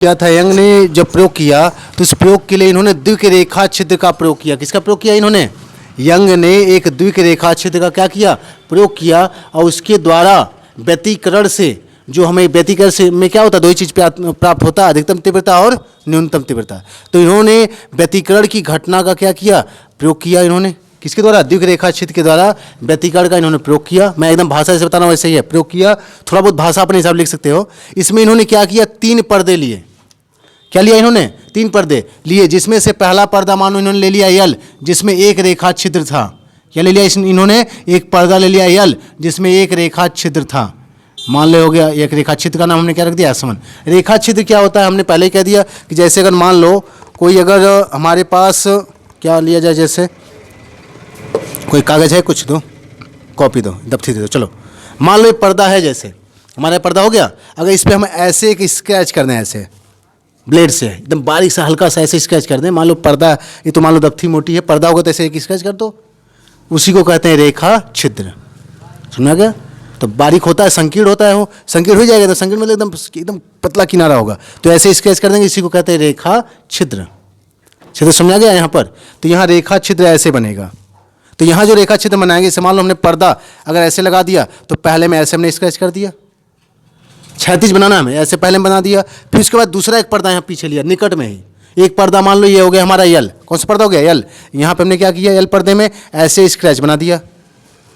किया था यंग ने जब प्रयोग किया तो इस प्रयोग के लिए इन्होंने द्विरेखा छिद्र का प्रयोग किया। किसका प्रयोग किया इन्होंने? यंग ने एक द्विरेखा छिद्र का क्या किया? प्रयोग किया। और उसके द्वारा व्यतिकरण से जो हमें व्यतिकरण से में क्या होता है, दो ही चीज़ प्राप्त होता है, अधिकतम तीव्रता और न्यूनतम तीव्रता। तो इन्होंने व्यतिकरण की घटना का क्या किया? प्रयोग किया। इन्होंने किसके द्वारा? द्विरेखा छिद्र के द्वारा व्यतिकरण का इन्होंने प्रयोग किया। मैं एकदम भाषा से बता रहा हूँ, वैसे ही है, प्रयोग किया। थोड़ा बहुत भाषा अपने हिसाब लिख सकते हो। इसमें इन्होंने क्या किया? 3 पर्दे लिए। क्या लिया इन्होंने? 3 पर्दे लिए, जिसमें से पहला पर्दा मानो इन्होंने ले लिया यल, जिसमें एक रेखा छिद्र था। क्या ले लिया इन्होंने? एक पर्दा ले लिया यल, जिसमें एक रेखा छिद्र था। मान लो हो गया एक रेखा छिद्र का नाम हमने क्या रख दिया? S1। रेखा छिद्र क्या होता है हमने पहले कह दिया कि जैसे अगर मान लो कोई अगर हमारे पास क्या लिया जाए, जैसे कोई कागज़ है, कुछ दो, कॉपी दो, दफ्ती दे दो, चलो मान लो ये पर्दा है, जैसे हमारा पर्दा हो गया। अगर इस पर हम ऐसे एक स्क्रैच कर दें, ऐसे ब्लेड से एकदम बारीक सा हल्का सा ऐसे स्क्रैच कर दें, मान लो पर्दा, ये तो मान लो दफ्ती मोटी है, पर्दा होगा तो ऐसे एक स्क्रैच कर दो, उसी को कहते हैं रेखा छिद्र। सुना गया? तो बारीक होता है, संकीर्ण होता है, वो संकीर्ण हो जाएगा तो संकीर्ण मतलब एकदम पतला किनारा होगा, तो ऐसे स्क्रैच कर देंगे, इसी को कहते हैं रेखा छिद्र। छिद्र समझा गया यहाँ पर? तो यहाँ रेखा छिद्र ऐसे बनेगा। तो यहाँ जो रेखा छिद्र बनाएंगे, इसे मान लो हमने पर्दा अगर ऐसे लगा दिया, तो पहले में ऐसे हमने स्क्रैच कर दिया, क्षैतिज बनाना हमें, ऐसे पहले में बना दिया। फिर उसके बाद दूसरा एक पर्दा यहाँ पीछे लिया, निकट में ही एक पर्दा, मान लो ये हो गया हमारा यल। कौन सा पर्दा हो गया? यल। यहाँ पे हमने क्या किया? यल पर्दे में ऐसे स्क्रैच बना दिया,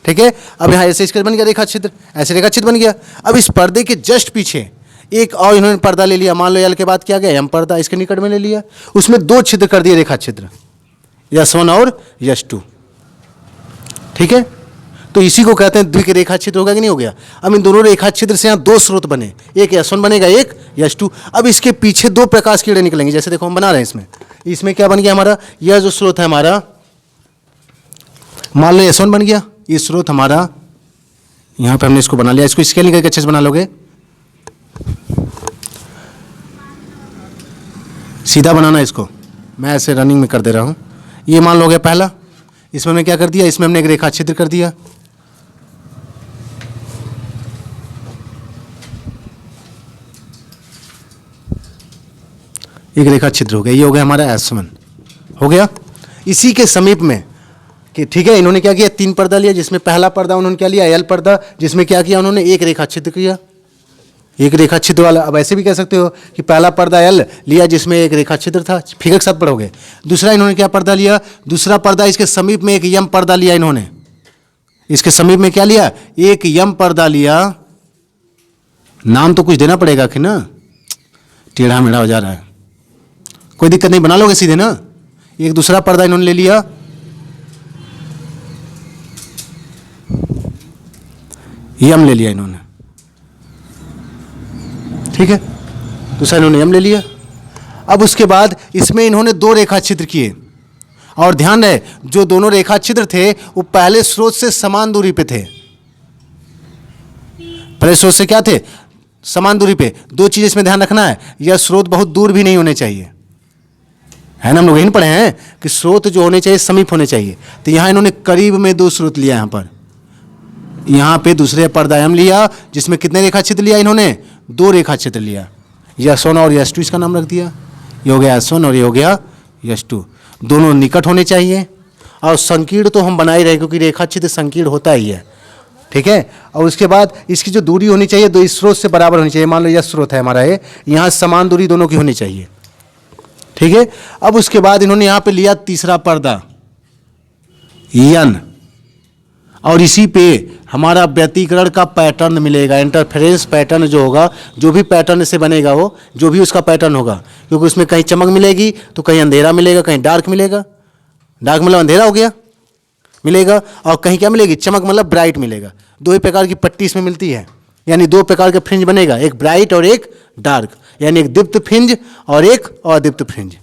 ठीक है। अब यहाँ ऐसे स्क्रैच बन गया रेखा छिद्र, ऐसे रेखा छिद्र बन गया। अब इस पर्दे के जस्ट पीछे एक और इन्होंने पर्दा ले लिया, मान लो यल के बाद क्या गया? एम पर्दा, इसके निकट में ले लिया, उसमें 2 छिद्र कर दिए रेखा छिद्र, S1 और S2, ठीक है। तो इसी को कहते हैं द्विरेखा छिद्र। होगा कि नहीं हो गया? अब इन दोनों रेखा छिद्र से यहाँ 2 स्रोत बने, एक S1 बनेगा, एक S2। अब इसके पीछे 2 प्रकाश किरणें निकलेंगी, जैसे देखो हम बना रहे हैं इसमें क्या बन गया हमारा? यह जो स्रोत है हमारा, मान लो S1 बन गया, ये स्रोत हमारा, यहाँ पे हमने इसको बना लिया। इसको स्केल करके अच्छे से बना लोगे, सीधा बनाना इसको, मैं ऐसे रनिंग में कर दे रहा हूँ। ये मान लो गया पहला, इसमें हमने क्या कर दिया? इसमें हमने एक रेखा छिद्र कर दिया, एक रेखा छिद्र हो गया, ये हो गया हमारा S1 हो गया। इसी के समीप में कि ठीक है, इन्होंने क्या किया? 3 पर्दा लिया, जिसमें पहला पर्दा उन्होंने क्या लिया? यल पर्दा, जिसमें क्या किया उन्होंने? एक रेखा छिद्र किया, एक रेखा छिद्र वाला। अब ऐसे भी कह सकते हो कि पहला पर्दा यल लिया, जिसमें एक रेखा छिद्र था, फिगर के साथ पढ़ोगे। दूसरा इन्होंने क्या पर्दा लिया? दूसरा पर्दा, इसके समीप में एक यम पर्दा लिया इन्होंने, इसके समीप में क्या लिया? एक यम पर्दा लिया। नाम तो कुछ देना पड़ेगा कि ना, टेढ़ा मेढ़ा हो जा रहा है, कोई दिक्कत नहीं, बना लोगे सीधे ना। एक दूसरा पर्दा इन्होंने ले लिया, यम ले लिया इन्होंने, ठीक है, दूसरा इन्होंने यम ले लिया। अब उसके बाद इसमें इन्होंने 2 रेखा छिद्र किए, और ध्यान रहे जो दोनों रेखा छिद्र थे वो पहले स्रोत से समान दूरी पे थे। पहले स्रोत से क्या थे? समान दूरी पे। 2 चीज इसमें ध्यान रखना है, यह स्रोत बहुत दूर भी नहीं होने चाहिए, है ना, हम लोग यही पढ़े हैं कि स्रोत जो होने चाहिए समीप होने चाहिए। तो यहाँ इन्होंने करीब में 2 स्रोत लिया, यहाँ पर, यहाँ पे दूसरे पर्दा यम लिया, जिसमें कितने रेखा छिद्र लिया इन्होंने? 2 रेखा छिद्र लिया, S1 और S2 इसका नाम रख दिया। ये हो गया S1 और ये हो गया S2। दोनों निकट होने चाहिए, और संकीर्ण तो हम बना ही रहे, क्योंकि रेखा छिद्र संकीर्ण होता ही है, ठीक है। और उसके बाद इसकी जो दूरी होनी चाहिए 2 स्रोत से बराबर होनी चाहिए। मान लो यह स्रोत है हमारा, ये यहाँ समान दूरी दोनों की होनी चाहिए, ठीक है। अब उसके बाद इन्होंने यहाँ पे लिया तीसरा पर्दा यन, और इसी पे हमारा व्यतिकरण का पैटर्न मिलेगा, इंटरफेरेंस पैटर्न जो होगा, जो भी पैटर्न से बनेगा वो, जो भी उसका पैटर्न होगा, क्योंकि उसमें कहीं चमक मिलेगी तो कहीं अंधेरा मिलेगा, कहीं डार्क मिलेगा, डार्क मतलब अंधेरा हो गया मिलेगा, और कहीं क्या मिलेगी? चमक मतलब ब्राइट मिलेगा। 2 ही प्रकार की पट्टी इसमें मिलती है, यानी 2 प्रकार के फ्रिंज बनेगा, एक ब्राइट और एक डार्क, यानी एक दीप्त फ्रिंज और एक अदीप्त फ्रिंज।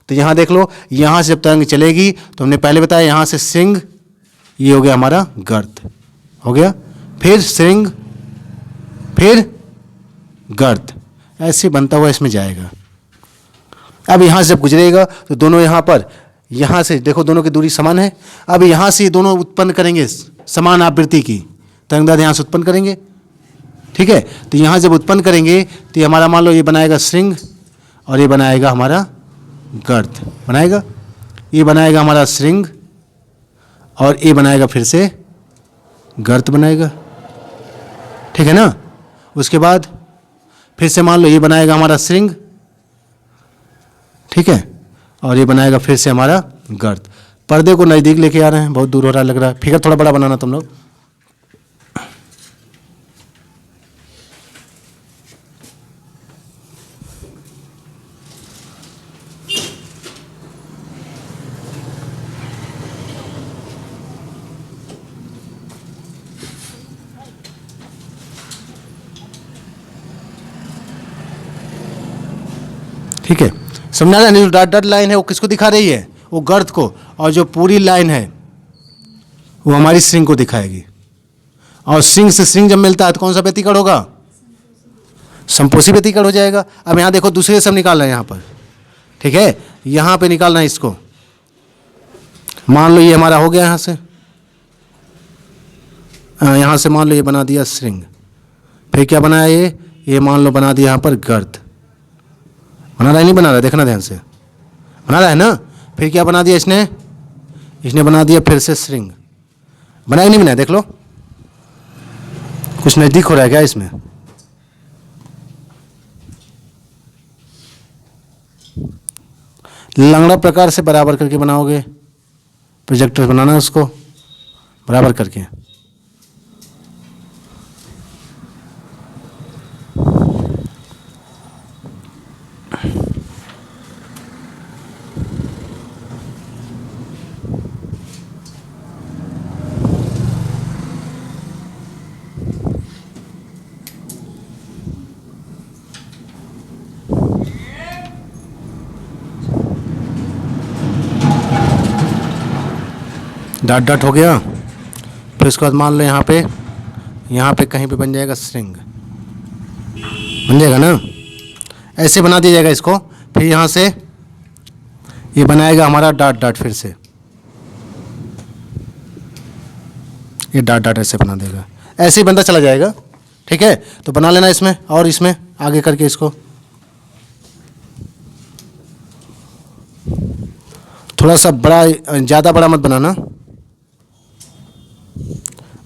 तो यहाँ देख लो, यहाँ से जब तरंग चलेगी तो हमने पहले बताया यहाँ से सिंग, ये हो गया हमारा गर्त, हो गया, फिर सिंग, फिर गर्त, ऐसे बनता हुआ इसमें जाएगा। अब यहाँ से जब गुजरेगा तो दोनों यहाँ पर, यहाँ से देखो दोनों की दूरी समान है। अब यहाँ से दोनों उत्पन्न करेंगे समान आवृत्ति की तरंगदैर्घ्य, यहाँ से उत्पन्न करेंगे, ठीक है। तो यहाँ जब उत्पन्न करेंगे तो हमारा मान लो ये बनाएगा श्रृंग, और ये बनाएगा हमारा गर्त बनाएगा, ये बनाएगा हमारा श्रृंग और ये बनाएगा फिर से गर्त बनाएगा, ठीक है ना। उसके बाद फिर से मान लो ये बनाएगा हमारा श्रृंग, ठीक है, और ये बनाएगा फिर से हमारा गर्त। पर्दे को नज़दीक लेके आ रहे हैं, बहुत दूर हो रहा लग रहा है, फिगर थोड़ा बड़ा बनाना तुम लोग। ठीक है, समझा ना। जो डॉट डॉट लाइन है वो किसको दिखा रही है, वो गर्त को, और जो पूरी लाइन है वो हमारी स्ट्रिंग को दिखाएगी। और स्ट्रिंग से स्ट्रिंग जब मिलता है तो कौन सा व्यतिकरण होगा, संपोषी व्यतिकरण हो जाएगा। अब यहाँ देखो दूसरे सब निकाल रहे हैं यहाँ पर, ठीक है, यहाँ पे निकालना है इसको। मान लो ये हमारा हो गया यहाँ से, यहाँ से मान लो ये बना दिया स्ट्रिंग, फिर क्या बनाया ये मान लो बना दिया यहाँ पर गर्त। बना रहा है नहीं बना रहा है, देखना ध्यान से, बना रहा है ना। फिर क्या बना दिया इसने बना दिया फिर से स्ट्रिंग। बनाया नहीं बनाया, देख लो कुछ नज़दीक हो रहा है क्या इसमें। लंगड़ा प्रकार से बराबर करके बनाओगे, प्रोजेक्टर बनाना है उसको बराबर करके। डॉट डॉट हो गया। फिर उसके बाद मान लो यहाँ पे कहीं पे बन जाएगा स्ट्रिंग, बन जाएगा ना, ऐसे बना दिया जाएगा इसको। फिर यहाँ से ये बनाएगा हमारा डॉट डॉट, फिर से ये डॉट डॉट ऐसे बना देगा, ऐसे ही बनता चला जाएगा, ठीक है। तो बना लेना इसमें और इसमें आगे करके इसको थोड़ा सा बड़ा, ज़्यादा बड़ा मत बनाना।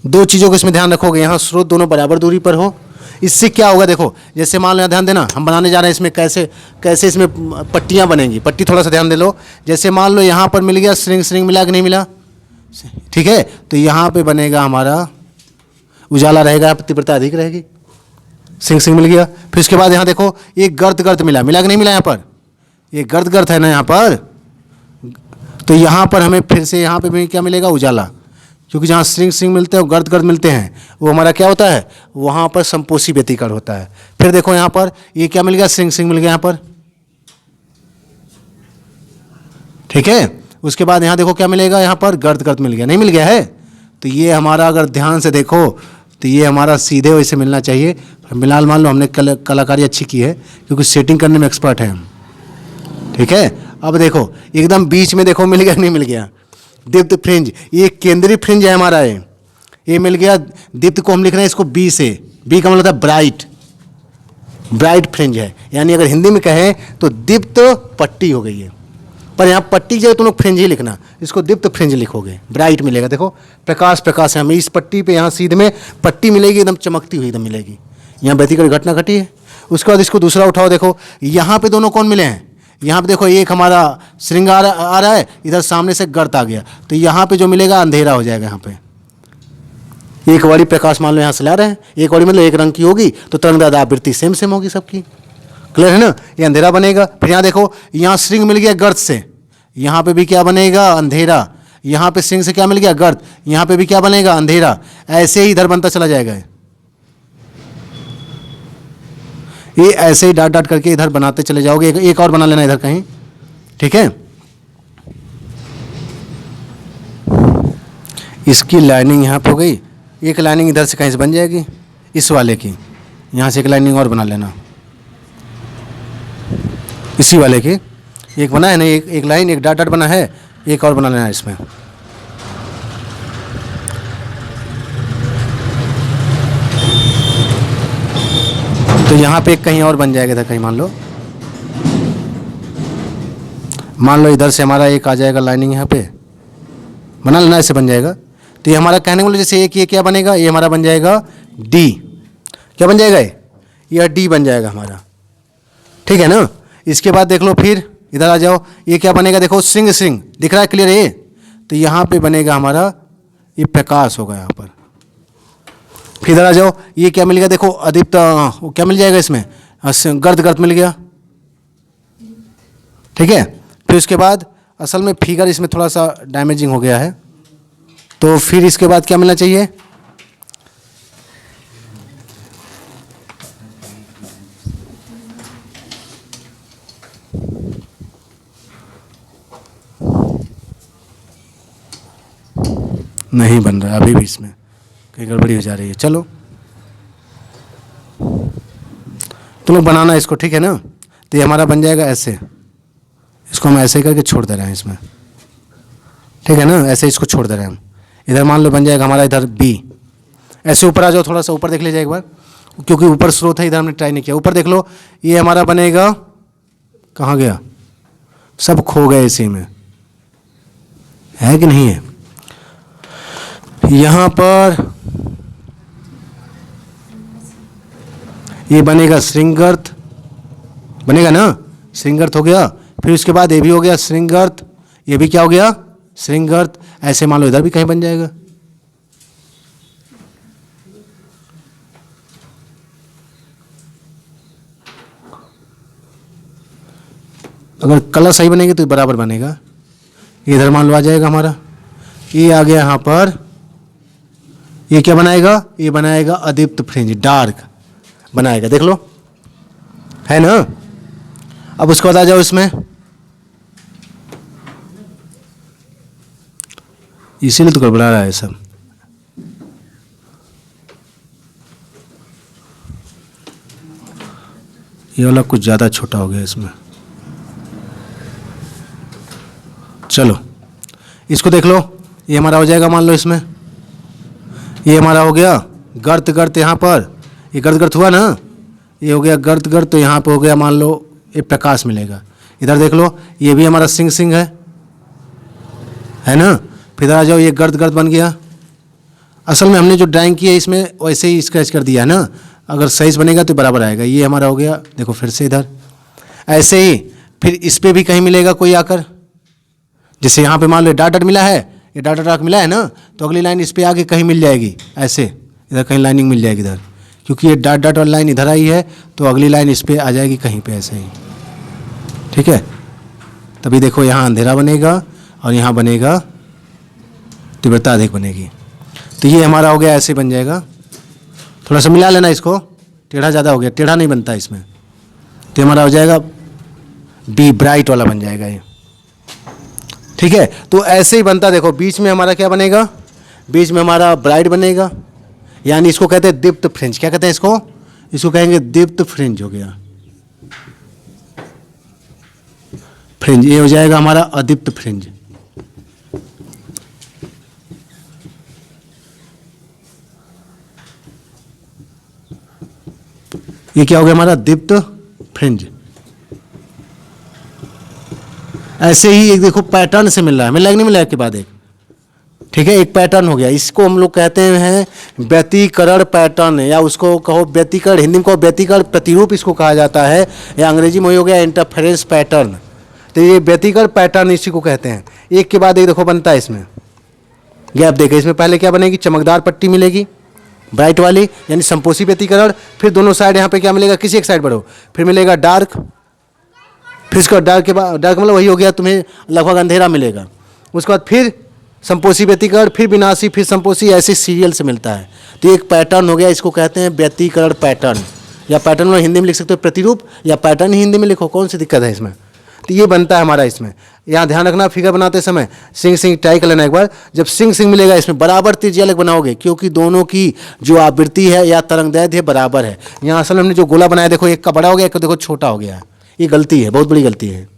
दो चीज़ों को इसमें ध्यान रखोगे, यहाँ स्रोत दोनों बराबर दूरी पर हो। इससे क्या होगा देखो, जैसे मान लो ध्यान देना, हम बनाने जा रहे हैं इसमें कैसे कैसे इसमें पट्टियाँ बनेंगी। पट्टी थोड़ा सा ध्यान दे लो। जैसे मान लो यहाँ पर मिल गया स्ट्रिंग, स्ट्रिंग मिला कि नहीं मिला, ठीक है। तो यहाँ पे बनेगा हमारा उजाला रहेगा, तीव्रता अधिक रहेगी, स्ट्रिंग स्ट्रिंग मिल गया। फिर उसके बाद यहाँ देखो एक गर्त गर्त मिला कि नहीं मिला, यहाँ पर ये गर्त गर्त है ना यहाँ पर। तो यहाँ पर हमें फिर से यहाँ पे भी क्या मिलेगा, उजाला, क्योंकि जहाँ स्ट्रिंग स्ट्रिंग मिलते हैं और गर्द गर्द मिलते हैं, वो हमारा क्या होता है, वहाँ पर संपोषी व्यतिकरण होता है। फिर देखो यहाँ पर ये क्या मिल गया, स्ट्रिंग स्ट्रिंग मिल गया यहाँ पर, ठीक है। उसके बाद यहाँ देखो क्या मिलेगा, यहाँ पर गर्द गर्द मिल गया, नहीं मिल गया है। तो ये हमारा अगर ध्यान से देखो तो ये हमारा सीधे वैसे मिलना चाहिए। फिलहाल मान लो हमने कलाकारी अच्छी की है क्योंकि सेटिंग करने में एक्सपर्ट है हम, ठीक है। अब देखो एकदम बीच में देखो मिल गया नहीं मिल गया, दीप्त फ्रिंज, ये केंद्रीय फ्रिंज है हमारा, ये मिल गया। दीप्त को हम लिख रहे हैं इसको बी से, बी का मतलब होता है ब्राइट, ब्राइट फ्रिंज है, यानी अगर हिंदी में कहें तो दीप्त पट्टी हो गई है। पर यहाँ पट्टी की जगह तुम लोग फ्रिंज ही लिखना, इसको दीप्त फ्रिंज लिखोगे, ब्राइट मिलेगा। देखो प्रकाश प्रकाश है, हमें इस पट्टी पे यहाँ सीधे में पट्टी मिलेगी, एकदम चमकती हुई एकदम मिलेगी। यहाँ व्यतिकरण घटना घटी है। उसके बाद इसको दूसरा उठाओ, देखो यहाँ पे दोनों कौन मिले हैं, यहाँ पे देखो एक हमारा श्रृंगार आ रहा है, इधर सामने से गर्त आ गया, तो यहाँ पे जो मिलेगा अंधेरा हो जाएगा। यहाँ पे एक वाली प्रकाश मान लो यहाँ से ला रहे हैं, एक वाली मतलब एक रंग की होगी तो तरंगदायी आवृत्ति सेम सेम होगी सबकी, क्लियर है ना। ये अंधेरा बनेगा। फिर यहाँ देखो यहाँ श्रृंग मिल गया गर्त से, यहाँ पे भी क्या बनेगा, अंधेरा। यहाँ पे श्रृंग से क्या मिल गया, गर्त, यहाँ पे भी क्या बनेगा, अंधेरा। ऐसे ही इधर बनता चला जाएगा, ये ऐसे ही डाट डाट करके इधर बनाते चले जाओगे। एक और बना लेना इधर कहीं, ठीक है। इसकी लाइनिंग यहाँ पे हो गई, एक लाइनिंग इधर से कहीं से बन जाएगी, इस वाले की यहाँ से एक लाइनिंग और बना लेना, इसी वाले की एक बना है ना, एक लाइन एक डाट डाट बना है, एक और बना लेना इसमें। तो यहाँ पे कहीं और बन जाएगा, इधर कहीं मान लो मान लो इधर से हमारा एक आ जाएगा लाइनिंग यहाँ पे, बना लेना, ऐसे बन जाएगा। तो ये हमारा कहने वाले जैसे एक ये क्या बनेगा, ये हमारा बन जाएगा डी। क्या बन जाएगा ये डी बन जाएगा हमारा, ठीक है ना। इसके बाद देख लो, फिर इधर आ जाओ, ये क्या बनेगा, देखो सिंह सिंह दिख रहा है क्लियर ये। तो यहाँ पे बनेगा हमारा ये प्रकाश होगा यहाँ पर। फिर इधर आ जाओ, ये क्या मिल गया, देखो अधिप्त, वो क्या मिल जाएगा इसमें, गर्द गर्द मिल गया, ठीक है। फिर उसके बाद असल में फिगर इसमें थोड़ा सा डैमेजिंग हो गया है, तो फिर इसके बाद क्या मिलना चाहिए, नहीं बन रहा अभी भी, इसमें कहीं गड़बड़ी हो जा रही है। चलो तुम लोग बनाना इसको, ठीक है ना। तो ये हमारा बन जाएगा ऐसे, इसको हम ऐसे करके छोड़ दे रहे हैं इसमें, ठीक है ना, ऐसे इसको छोड़ दे रहे हैं हम। इधर मान लो बन जाएगा हमारा इधर बी। ऐसे ऊपर आ जाओ, थोड़ा सा ऊपर देख लीजिए एक बार, क्योंकि ऊपर स्रोत है, इधर हमने ट्राई नहीं किया। ऊपर देख लो, ये हमारा बनेगा, कहाँ गया, सब खो गए इसी में, है कि नहीं है। यहाँ पर ये बनेगा श्रृंगार्थ, बनेगा ना, श्रृंगार्थ हो गया। फिर उसके बाद ये भी हो गया श्रृंगार्थ, ये भी क्या हो गया श्रृंगार्थ। ऐसे मान लो इधर भी कहीं बन जाएगा, अगर कलर सही बनेगी तो बराबर बनेगा। इधर मान लो आ जाएगा हमारा, ये आ गया यहाँ पर, ये क्या बनाएगा, ये बनाएगा अदीप्त फ्रिंज, डार्क बनाएगा, देख लो, है ना। अब उसके बाद आ जाओ इसमें, इसीलिए तो गड़बड़ा रहा है सब। ये वाला कुछ ज़्यादा छोटा हो गया इसमें। चलो इसको देख लो, ये हमारा हो जाएगा, मान लो इसमें ये हमारा हो गया गर्त गर्त, यहाँ पर ये गर्त गर्त हुआ ना, ये हो गया गर्त गर्त। तो यहाँ पे हो गया मान लो ये प्रकाश मिलेगा। इधर देख लो, ये भी हमारा सिंह सिंह है ना। फिर इधर आ जाओ, ये गर्द गर्द बन गया। असल में हमने जो ड्राइंग की है इसमें वैसे ही स्केच कर दिया है ना, अगर सही से बनेगा तो बराबर आएगा। ये हमारा हो गया, देखो फिर से इधर ऐसे ही। फिर इस पर भी कहीं मिलेगा कोई आकर, जैसे यहाँ पे मान लो डाट डाट मिला है, ये डाट डाट मिला है ना, तो अगली लाइन इस पर आगे कहीं मिल जाएगी, ऐसे इधर कहीं लाइनिंग मिल जाएगी इधर, क्योंकि ये डाट डाट वाली लाइन इधर आई है, तो अगली लाइन इस पर आ जाएगी कहीं पे ऐसे ही, ठीक है। तभी देखो यहाँ अंधेरा बनेगा और यहाँ बनेगा तीव्रता अधिक बनेगी। तो ये हमारा हो गया, ऐसे बन जाएगा। थोड़ा सा मिला लेना इसको, टेढ़ा ज़्यादा हो गया, टेढ़ा नहीं बनता इसमें। तो हमारा हो जाएगा बी, ब्राइट वाला बन जाएगा ये, ठीक है। तो ऐसे ही बनता, देखो बीच में हमारा क्या बनेगा, बीच में हमारा ब्राइट बनेगा, यानी इसको कहते हैं दीप्त फ्रिंज। क्या कहते हैं इसको, इसको कहेंगे दीप्त फ्रिंज हो गया, फ्रिंज। ये हो जाएगा हमारा अदीप्त फ्रिंज। ये क्या हो गया हमारा दीप्त फ्रिंज। ऐसे ही एक देखो पैटर्न से मिल रहा है, मिल रहा है कि नहीं मिल रहा है के बाद एक, ठीक है, एक पैटर्न हो गया। इसको हम लोग कहते हैं व्यतिकरण पैटर्न, या उसको कहो व्यतिकरण, हिंदी में कहो व्यतिकरण प्रतिरूप इसको कहा जाता है, या अंग्रेजी में हो गया इंटरफेरेंस पैटर्न। तो ये व्यतिकरण पैटर्न इसी को कहते हैं। एक के बाद एक देखो बनता है इसमें, गैप देखो, इसमें पहले क्या बनेगी, चमकदार पट्टी मिलेगी ब्राइट वाली, यानी संपोषी व्यतिकरण। फिर दोनों साइड यहाँ पे क्या मिलेगा, किसी एक साइड बढ़ो, फिर मिलेगा डार्क, फिर इसका डार्क के बाद, डार्क मतलब वही हो गया, तुम्हें लगभग अंधेरा मिलेगा। उसके बाद फिर संपोषी व्यतिकरण, फिर विनाशी, फिर संपोषी, ऐसे सीरियल से मिलता है। तो एक पैटर्न हो गया, इसको कहते हैं व्यतिकरण पैटर्न, या पैटर्न में हिंदी में लिख सकते हो प्रतिरूप, या पैटर्न ही हिंदी में लिखो, कौन सी दिक्कत है इसमें। तो ये बनता है हमारा इसमें। यहाँ ध्यान रखना, फिगर बनाते समय सिंह सिंह ट्राई कर लेना एक बार। जब सिंह सिंह मिलेगा इसमें बराबर त्रिज्या अलग बनाओगे, क्योंकि दोनों की जो आवृत्ति है या तरंगदैर्घ्य है बराबर है। यहाँ असल में हमने जो गोला बनाया, देखो एक का बड़ा हो गया, एक का देखो छोटा हो गया है। ये गलती है, बहुत बड़ी गलती है।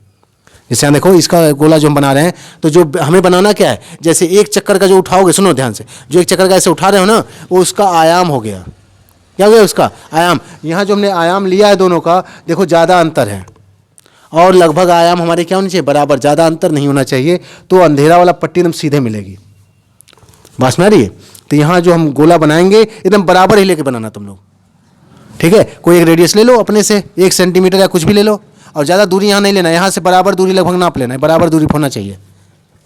जैसे यहाँ देखो इसका गोला जो हम बना रहे हैं, तो जो हमें बनाना क्या है, जैसे एक चक्कर का जो उठाओगे, सुनो ध्यान से, जो एक चक्कर का ऐसे उठा रहे हो ना, वो उसका आयाम हो गया। क्या हो गया उसका आयाम। यहाँ जो हमने आयाम लिया है दोनों का, देखो ज़्यादा अंतर है। और लगभग आयाम हमारे क्या होने चाहिए, बराबर, ज़्यादा अंतर नहीं होना चाहिए, तो अंधेरा वाला पट्टी एकदम सीधे मिलेगी। बात में आ रही है? तो यहाँ जो हम गोला बनाएंगे एकदम बराबर ही लेके बनाना तुम लोग, ठीक है। कोई एक रेडियस ले लो अपने से 1 सेंटीमीटर या कुछ भी ले लो, और ज़्यादा दूरी यहाँ नहीं लेना, यहाँ से बराबर दूरी लगभग नाप लेना है, बराबर दूरी होना चाहिए,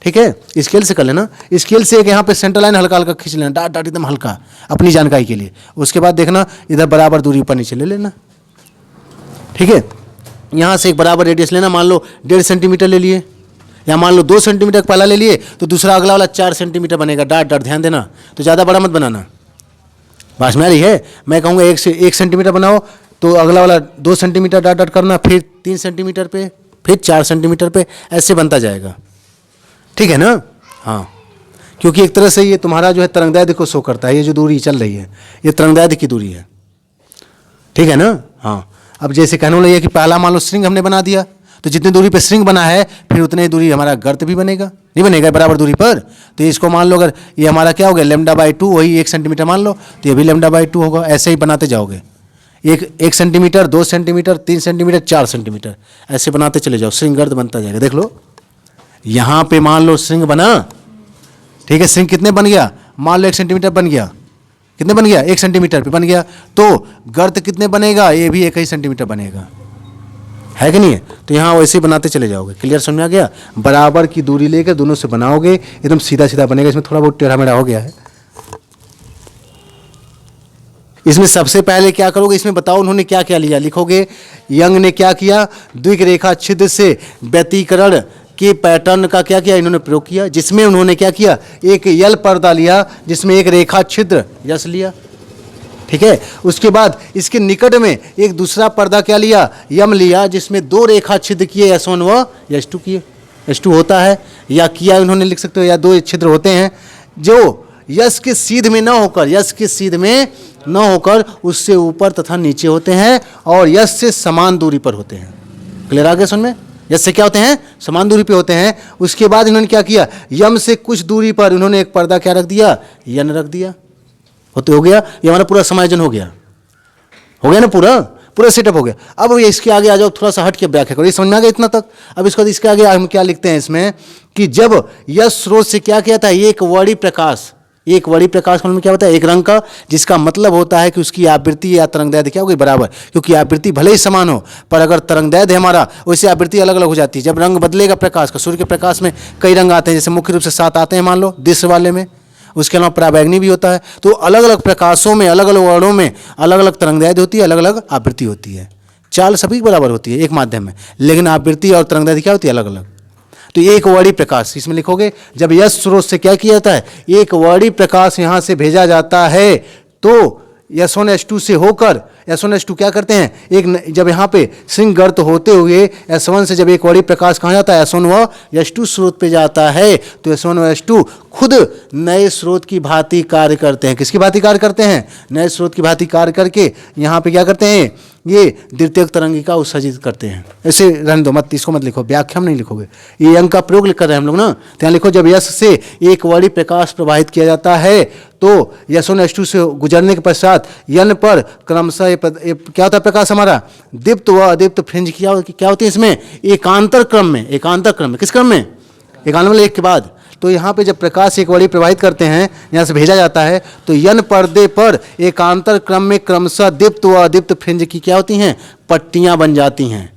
ठीक है। स्केल से कर लेना, स्केल से एक यहाँ पे सेंटर लाइन हल्का हल्का खींच लेना, डाट डाट एकदम हल्का, अपनी जानकारी के लिए। उसके बाद देखना इधर बराबर दूरी ऊपर नीचे ले लेना, ठीक है। यहाँ से एक बराबर रेडियस लेना, मान लो 1.5 सेंटीमीटर ले लिए, या मान लो 2 सेंटीमीटर पहला ले लिए, तो दूसरा अगला वाला 4 सेंटीमीटर बनेगा, डाट डाट ध्यान देना, तो ज़्यादा बड़ा मत बनाना। बात में आ रही है? मैं कहूँगा 1 सेंटीमीटर बनाओ, तो अगला वाला 2 सेंटीमीटर डाट डाट करना, फिर 3 सेंटीमीटर पे, फिर 4 सेंटीमीटर पे, ऐसे बनता जाएगा, ठीक है ना। हाँ, क्योंकि एक तरह से ये तुम्हारा जो है तरंगदैर्घ्य को शो करता है, ये जो दूरी चल रही है ये तरंगदैर्घ्य की दूरी है, ठीक है ना। हाँ, अब जैसे कहने वाला ये कि पहला मान लो श्रृंग हमने बना दिया, तो जितनी दूरी पे श्रृंग बना है फिर उतनी दूरी हमारा गर्त भी बनेगा, नहीं बनेगा बराबर दूरी पर। तो इसको मान लो अगर ये हमारा क्या हो गया λ/2, वही 1 सेंटीमीटर मान लो, तो ये भी λ/2 होगा। ऐसे ही बनाते जाओगे, 1 सेंटीमीटर, 2 सेंटीमीटर, 3 सेंटीमीटर, 4 सेंटीमीटर, ऐसे बनाते चले जाओ, श्रृंग गर्त बनता जाएगा। देख लो यहाँ पे मान लो श्रृंग बना, ठीक है। श्रृंग कितने बन गया, मान लो 1 सेंटीमीटर बन गया, कितने बन गया, 1 सेंटीमीटर पे बन गया, तो गर्त कितने बनेगा, ये भी 1 ही सेंटीमीटर बनेगा, है कि नहीं है। तो यहाँ वैसे ही बनाते चले जाओगे। क्लियर समझ में आ गया? बराबर की दूरी लेकर दोनों से बनाओगे, एकदम सीधा सीधा बनेगा। इसमें थोड़ा बहुत टेढ़ा मेढ़ा हो गया है। इसमें सबसे पहले क्या करोगे, इसमें बताओ उन्होंने क्या क्या लिया, लिखोगे यंग ने क्या किया, द्विक रेखा छिद्र से व्यतिकरण के पैटर्न का क्या किया, इन्होंने प्रयोग किया, जिसमें उन्होंने क्या किया, एक यल पर्दा लिया जिसमें एक रेखा छिद्र यस लिया, ठीक है। उसके बाद इसके निकट में एक दूसरा पर्दा क्या लिया, यम लिया, जिसमें 2 रेखा छिद्र किए, S1 व S2 किए, S2 होता है या किया उन्होंने लिख सकते हो, या 2 छिद्र होते हैं जो यस के सीध में न होकर, यस के सीध में न होकर उससे ऊपर तथा नीचे होते हैं और यस से समान दूरी पर होते हैं। क्लियर आ गया सुन में? यस से क्या होते हैं, समान दूरी पे होते हैं। उसके बाद इन्होंने क्या किया, यम से कुछ दूरी पर इन्होंने एक पर्दा क्या रख दिया, यन रख दिया, होते हो गया। ये हमारा पूरा समायोजन हो गया ना, पूरा सेटअप हो गया। अब ये इसके आगे आ जाओ, थोड़ा सा हट के व्याख्या करो, ये समझ में आ गया इतना तक। अब इसके बाद इसके आगे हम क्या लिखते हैं इसमें कि जब यश स्रोत से क्या किया था, एक वड़ी प्रकाश, एक वड़ी प्रकाश में क्या होता है, एक रंग का, जिसका मतलब होता है कि उसकी आवृत्ति या तरंगदैर्घ्य क्या होगी, बराबर। क्योंकि आवृत्ति भले ही समान हो, पर अगर तरंगदैर्घ्य हमारा, वैसे आवृत्ति अलग अलग हो जाती है। जब रंग बदलेगा प्रकाश का, सूर्य के प्रकाश में कई रंग आते हैं, जैसे मुख्य रूप से 7 आते हैं मान लो दृश्य वाले में, उसके अलावा पराबैंगनी भी होता है। तो अलग अलग प्रकाशों में, अलग अलग वर्णों में अलग अलग तरंगदैर्घ्य होती है, अलग अलग आवृत्ति होती है। चाल सभी बराबर होती है एक माध्यम में, लेकिन आवृत्ति और तरंगदैर्घ्य क्या होती है, अलग अलग। तो एक वर्णी प्रकाश इसमें लिखोगे, जब यश स्रोत से क्या किया जाता है, एक वर्णी प्रकाश यहाँ से भेजा जाता है, तो S1 S2 से होकर S1 S2 क्या करते हैं, एक जब यहाँ पे श्रृंग गर्त होते हुए S1 से जब एक वर्णी प्रकाश कहाँ जाता है, S1 व S2 स्रोत पे जाता है, तो S1 व S2 खुद नए स्रोत की भांति कार्य करते हैं। किसकी भांति कार्य करते हैं, नए स्रोत की भांति कार्य करके यहाँ पे क्या करते हैं, ये द्वितीयक तरंगिका उत्सर्जित करते हैं। ऐसे रहने दो, मत इसको मत लिखो, व्याख्या में नहीं लिखोगे, ये अंक का प्रयोग कर रहे हैं हम लोग ना। तो यहाँ लिखो, जब यश से एक वर्णी प्रकाश प्रवाहित किया जाता है, तो S1 S2 से गुजरने के पश्चात यन पर क्रमशः क्या होता है प्रकाश हमारा, दीप्त व अदीप्त फ्रिंज क्या होती है इसमें, एकांतर क्रम में, किस क्रम में, एकांतर मतलब एक के बाद। तो यहाँ पे जब प्रकाश एक वर्णी प्रवाहित करते हैं, यहाँ से भेजा जाता है, तो यन पर्दे पर एकांतर क्रम में क्रमशः दीप्त व अदीप्त फ्रिंज की क्या होती हैं, पट्टियाँ बन जाती हैं,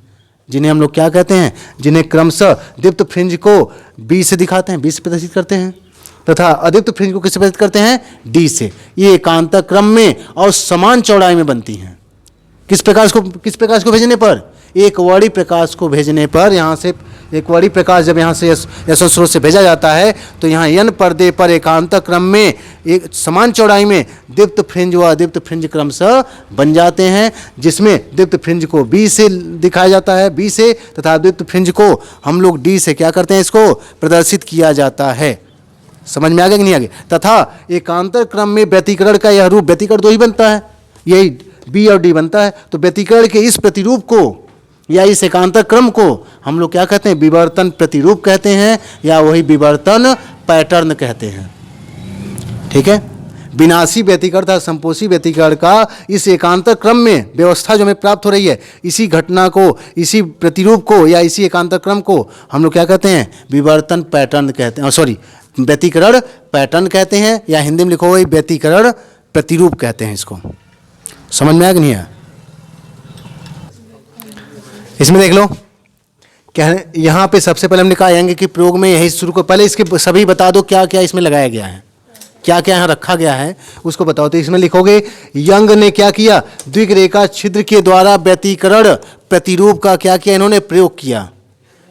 जिन्हें हम लोग क्या कहते हैं, जिन्हें क्रमशः दीप्त फ्रिंज को B से दिखाते हैं, B से प्रदर्शित करते हैं, तथा अदीप्त फ्रिंज को किससे प्रदर्शित करते हैं, D से। ये एकांतर क्रम में और समान चौड़ाई में बनती हैं। किस प्रकाश को भेजने पर, एक वर्णी प्रकाश को भेजने पर, यहाँ से एक वर्णी प्रकाश जब यहाँ से यश स्रोत से भेजा जाता है, तो यहाँ यन पर्दे पर एकांतर क्रम में एक समान चौड़ाई में दीप्त फ्रिंज व अदीप्त फ्रिंज क्रमशः बन जाते हैं, जिसमें दीप्त फ्रिंज को B से दिखाया जाता है, B से, तथा अदीप्त फ्रिंज को हम लोग D से क्या करते हैं, इसको प्रदर्शित किया जाता है। समझ में आ गया कि नहीं आ गया। तथा एकांतर क्रम में व्यतिकरण का यह रूप, व्यतिकरण 2 ही बनता है, यही B और D बनता है। तो व्यतिकरण के इस प्रतिरूप को या इस एकांतर क्रम को हम लोग क्या कहते हैं, विवर्तन प्रतिरूप कहते हैं, या वही विवर्तन पैटर्न कहते हैं। ठीक है, विनाशी व्यतिकरण तथा संपोषी व्यतिकरण का इस एकांतर क्रम में व्यवस्था जो हमें प्राप्त हो रही है, इसी घटना को, इसी प्रतिरूप को या इसी एकांतर क्रम को हम लोग क्या कहते हैं? विवर्तन पैटर्न कहते हैं, सॉरी व्यतिकरण पैटर्न कहते हैं, या हिंदी में लिखो हुआ व्यतिकरण प्रतिरूप कहते हैं। इसको समझ में आया कि नहीं आया? इसमें देख लो क्या यहाँ पे सबसे पहले हमने कहा यंग के प्रयोग में यही शुरू को, पहले इसके सभी बता दो क्या क्या इसमें लगाया गया है, क्या क्या यहाँ रखा गया है उसको बताओ। तो इसमें लिखोगे यंग ने क्या किया? द्विरेखा छिद्र के द्वारा व्यतिकरण प्रतिरूप का क्या किया? इन्होंने प्रयोग किया।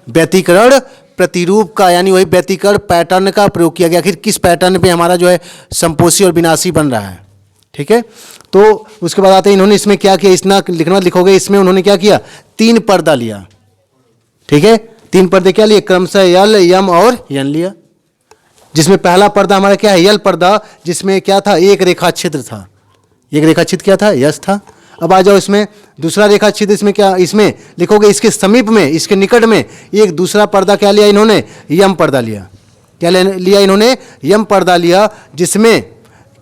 व्यतिकरण प्रतिरूप का यानी वही व्यतिकरण पैटर्न का प्रयोग किया गया। आखिर किस पैटर्न पे हमारा जो है संपोषी और विनाशी बन रहा है, ठीक है। तो उसके बाद आते हैं इन्होंने इसमें क्या किया, इतना लिखना लिखोगे इसमें उन्होंने क्या किया? 3 पर्दा लिया, ठीक है। 3 पर्दे क्या लिए? क्रमशः यल, यम और यन लिया, जिसमें पहला पर्दा हमारा क्या है? यल पर्दा, जिसमें क्या था? एक रेखा छिद्र था। एक रेखा छिद्र क्या था? यस था। अब आ जाओ इसमें दूसरा रेखा छिद्र, इसमें क्या? इसमें लिखोगे इसके समीप में, इसके निकट में एक दूसरा पर्दा क्या लिया इन्होंने? यम पर्दा लिया। क्या लिया इन्होंने? यम पर्दा लिया, जिसमें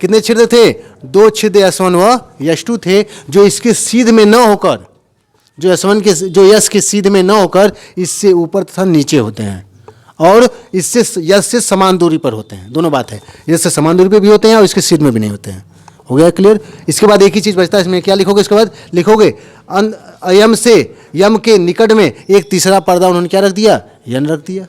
कितने छिद्र थे? 2 छिद्र S1 व S2 थे, जो इसके सीध में न होकर, जो S1 के, जो यस के सीध में न होकर इससे ऊपर तथा नीचे होते हैं, और इससे यस से समान दूरी पर होते हैं। दोनों बात है, यस से समान दूरी पर भी होते हैं और इसके सीध में भी नहीं होते हैं। हो गया क्लियर? इसके बाद एक ही चीज बचता है इसमें, क्या लिखोगे? इसके बाद लिखोगे यम से, यम के निकट में एक तीसरा पर्दा उन्होंने क्या रख दिया? यन रख दिया।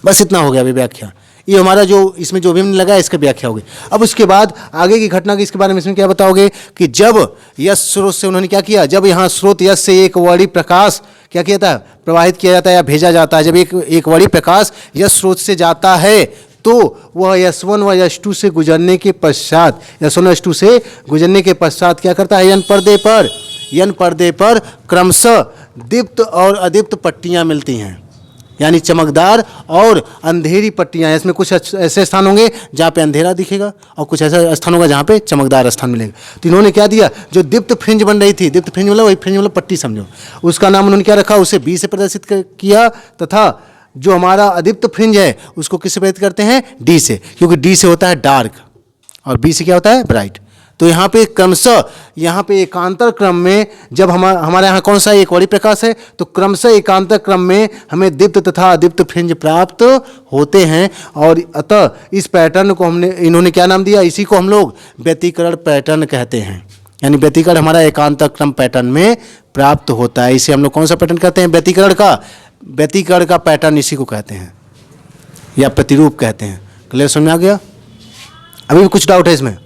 बस इतना हो गया अभी व्याख्या। ये हमारा जो इसमें जो भी हमने लगाया इसका व्याख्या होगी। अब उसके बाद आगे की घटना की इसके बारे में इसमें क्या बताओगे कि जब यश स्रोत से उन्होंने क्या किया? जब यहाँ स्रोत यश से एक वर्णी प्रकाश क्या किया था? प्रवाहित किया जाता है या भेजा जाता है। जब एक वर्णी प्रकाश यश स्रोत से जाता है तो वह S1 व S2 से गुजरने के पश्चात, S1 S2 से गुजरने के पश्चात क्या करता है? यन पर्दे पर क्रमशः दीप्त और अदीप्त पट्टियाँ मिलती हैं, यानी चमकदार और अंधेरी पट्टियाँ। इसमें कुछ ऐसे स्थान होंगे जहाँ पे अंधेरा दिखेगा और कुछ ऐसा स्थान होगा जहाँ पे चमकदार स्थान मिलेगा। तो इन्होंने क्या दिया? जो दीप्त फ्रिंज बन रही थी, दीप्त फ्रिंज मतलब वही फ्रिंज मतलब पट्टी समझो, उसका नाम उन्होंने क्या रखा? उसे B से प्रदर्शित किया, तथा जो हमारा अदीप्त फ्रिंज है उसको किससे प्रदर्शित करते हैं? D से, क्योंकि D से होता है डार्क और B से क्या होता है? ब्राइट। तो यहाँ पे क्रमशः, यहाँ पे एकांतर क्रम में जब हमारे यहाँ कौन सा एक वर्णी प्रकाश है, तो क्रमशः एकांतर क्रम में हमें दीप्त तथा अदीप्त फ्रिंज प्राप्त होते हैं। और अतः इस पैटर्न को इन्होंने क्या नाम दिया? इसी को हम लोग व्यतिकरण पैटर्न कहते हैं। यानी व्यतिकरण हमारा एकांतर क्रम पैटर्न में प्राप्त होता है। इसे हम लोग कौन सा पैटर्न कहते हैं? व्यतिकरण का पैटर्न इसी को कहते हैं या प्रतिरूप कहते हैं। क्लियर समझ में आ गया? अभी भी कुछ डाउट है इसमें?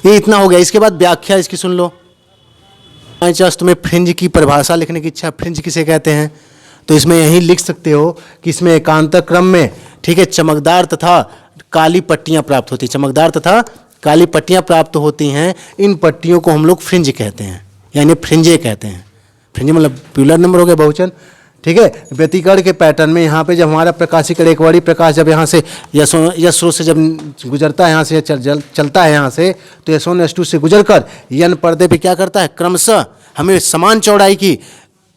ये इतना हो गया। इसके बाद व्याख्या इसकी सुन लो। तुम्हें फ्रिंज की परिभाषा लिखने की इच्छा, फ्रिंज किसे कहते हैं? तो इसमें यही लिख सकते हो कि इसमें एकांतर क्रम में, ठीक है, चमकदार तथा काली पट्टियाँ प्राप्त होती हैं। चमकदार तथा काली पट्टियाँ प्राप्त होती हैं। इन पट्टियों को हम लोग फ्रिंज कहते हैं, यानी फ्रिंजे कहते हैं। फ्रिंज मतलब प्लूरल नंबर हो गया, बहुवचन, ठीक है। व्यतिकरण के पैटर्न में यहाँ पे जब हमारा प्रकाशीकरण एक वर्णी प्रकाश जब यहाँ से यश स्रोत से जब गुजरता है, यहाँ से चलता है यहाँ से, तो S1 S2 से गुजरकर यन पर्दे पे क्या करता है? क्रमशः हमें समान चौड़ाई की,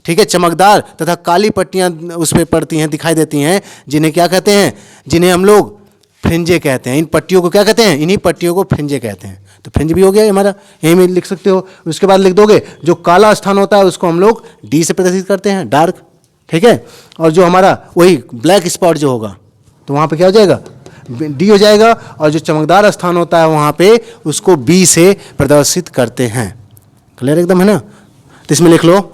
ठीक है, चमकदार तथा काली पट्टियाँ उस पर पड़ती हैं, दिखाई देती हैं, जिन्हें क्या कहते हैं? जिन्हें हम लोग फ्रिंजे कहते हैं। इन पट्टियों को क्या कहते हैं? इन्हीं पट्टियों को फ्रिंजे कहते हैं। तो फ्रिंज भी हो गया हमारा, यहीं में लिख सकते हो। उसके बाद लिख दोगे जो काला स्थान होता है उसको हम लोग D से प्रदर्शित करते हैं, डार्क, ठीक है। और जो हमारा वही ब्लैक स्पॉट जो होगा तो वहाँ पे क्या हो जाएगा? D हो जाएगा। और जो चमकदार स्थान होता है वहाँ पे उसको B से प्रदर्शित करते हैं। क्लियर एकदम है ना? तो इसमें लिख लो,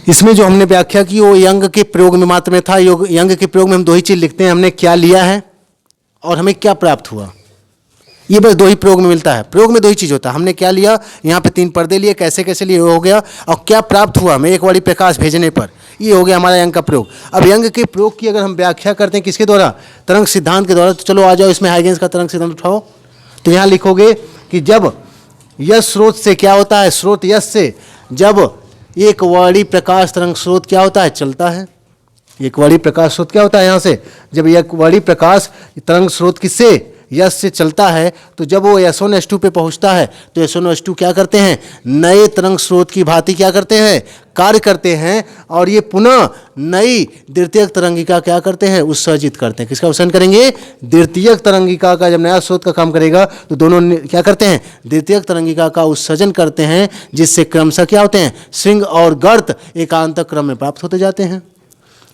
इसमें जो हमने व्याख्या की वो यंग के प्रयोग में मात्र में था। यंग के प्रयोग में हम 2 ही चीज़ लिखते हैं, हमने क्या लिया है और हमें क्या प्राप्त हुआ। ये बस 2 ही प्रयोग में मिलता है। प्रयोग में 2 ही चीज़ होता है, हमने क्या लिया, यहाँ पे 3 पर्दे लिए, कैसे कैसे लिए हो गया, और क्या प्राप्त हुआ हमें एक वर्णी प्रकाश भेजने पर, ये हो गया हमारा यंग का प्रयोग। अब यंग के प्रयोग की अगर हम व्याख्या करते हैं किसके द्वारा? तरंग सिद्धांत के द्वारा। तो चलो आ जाओ, इसमें हाइगेंस का तरंग सिद्धांत उठाओ। तो यहाँ लिखोगे कि जब यश स्रोत से क्या होता है? स्रोत यश से जब एक वर्णी प्रकाश तरंग स्रोत क्या होता है? चलता है। एक वर्णी प्रकाश स्रोत क्या होता है? यहाँ से जब एक वर्णी प्रकाश तरंग स्रोत किससे? यस से चलता है तो जब वो S1S2 पे पहुंचता है तो S1S2 क्या करते हैं, नए तरंग स्रोत की भांति क्या करते हैं, कार्य करते हैं, और ये पुनः नई द्वितीयक तरंगिका क्या करते हैं, उत्सर्जित करते हैं। किसका उत्सर्जन करेंगे, द्वितीयक तरंगिका का। जब नया स्रोत का काम करेगा तो दोनों क्या करते हैं, द्वितीयक तरंगिका का उत्सर्जन करते हैं, जिससे क्रमशः क्या होते हैं, श्रृंग और गर्त एकांतर क्रम में प्राप्त होते जाते हैं।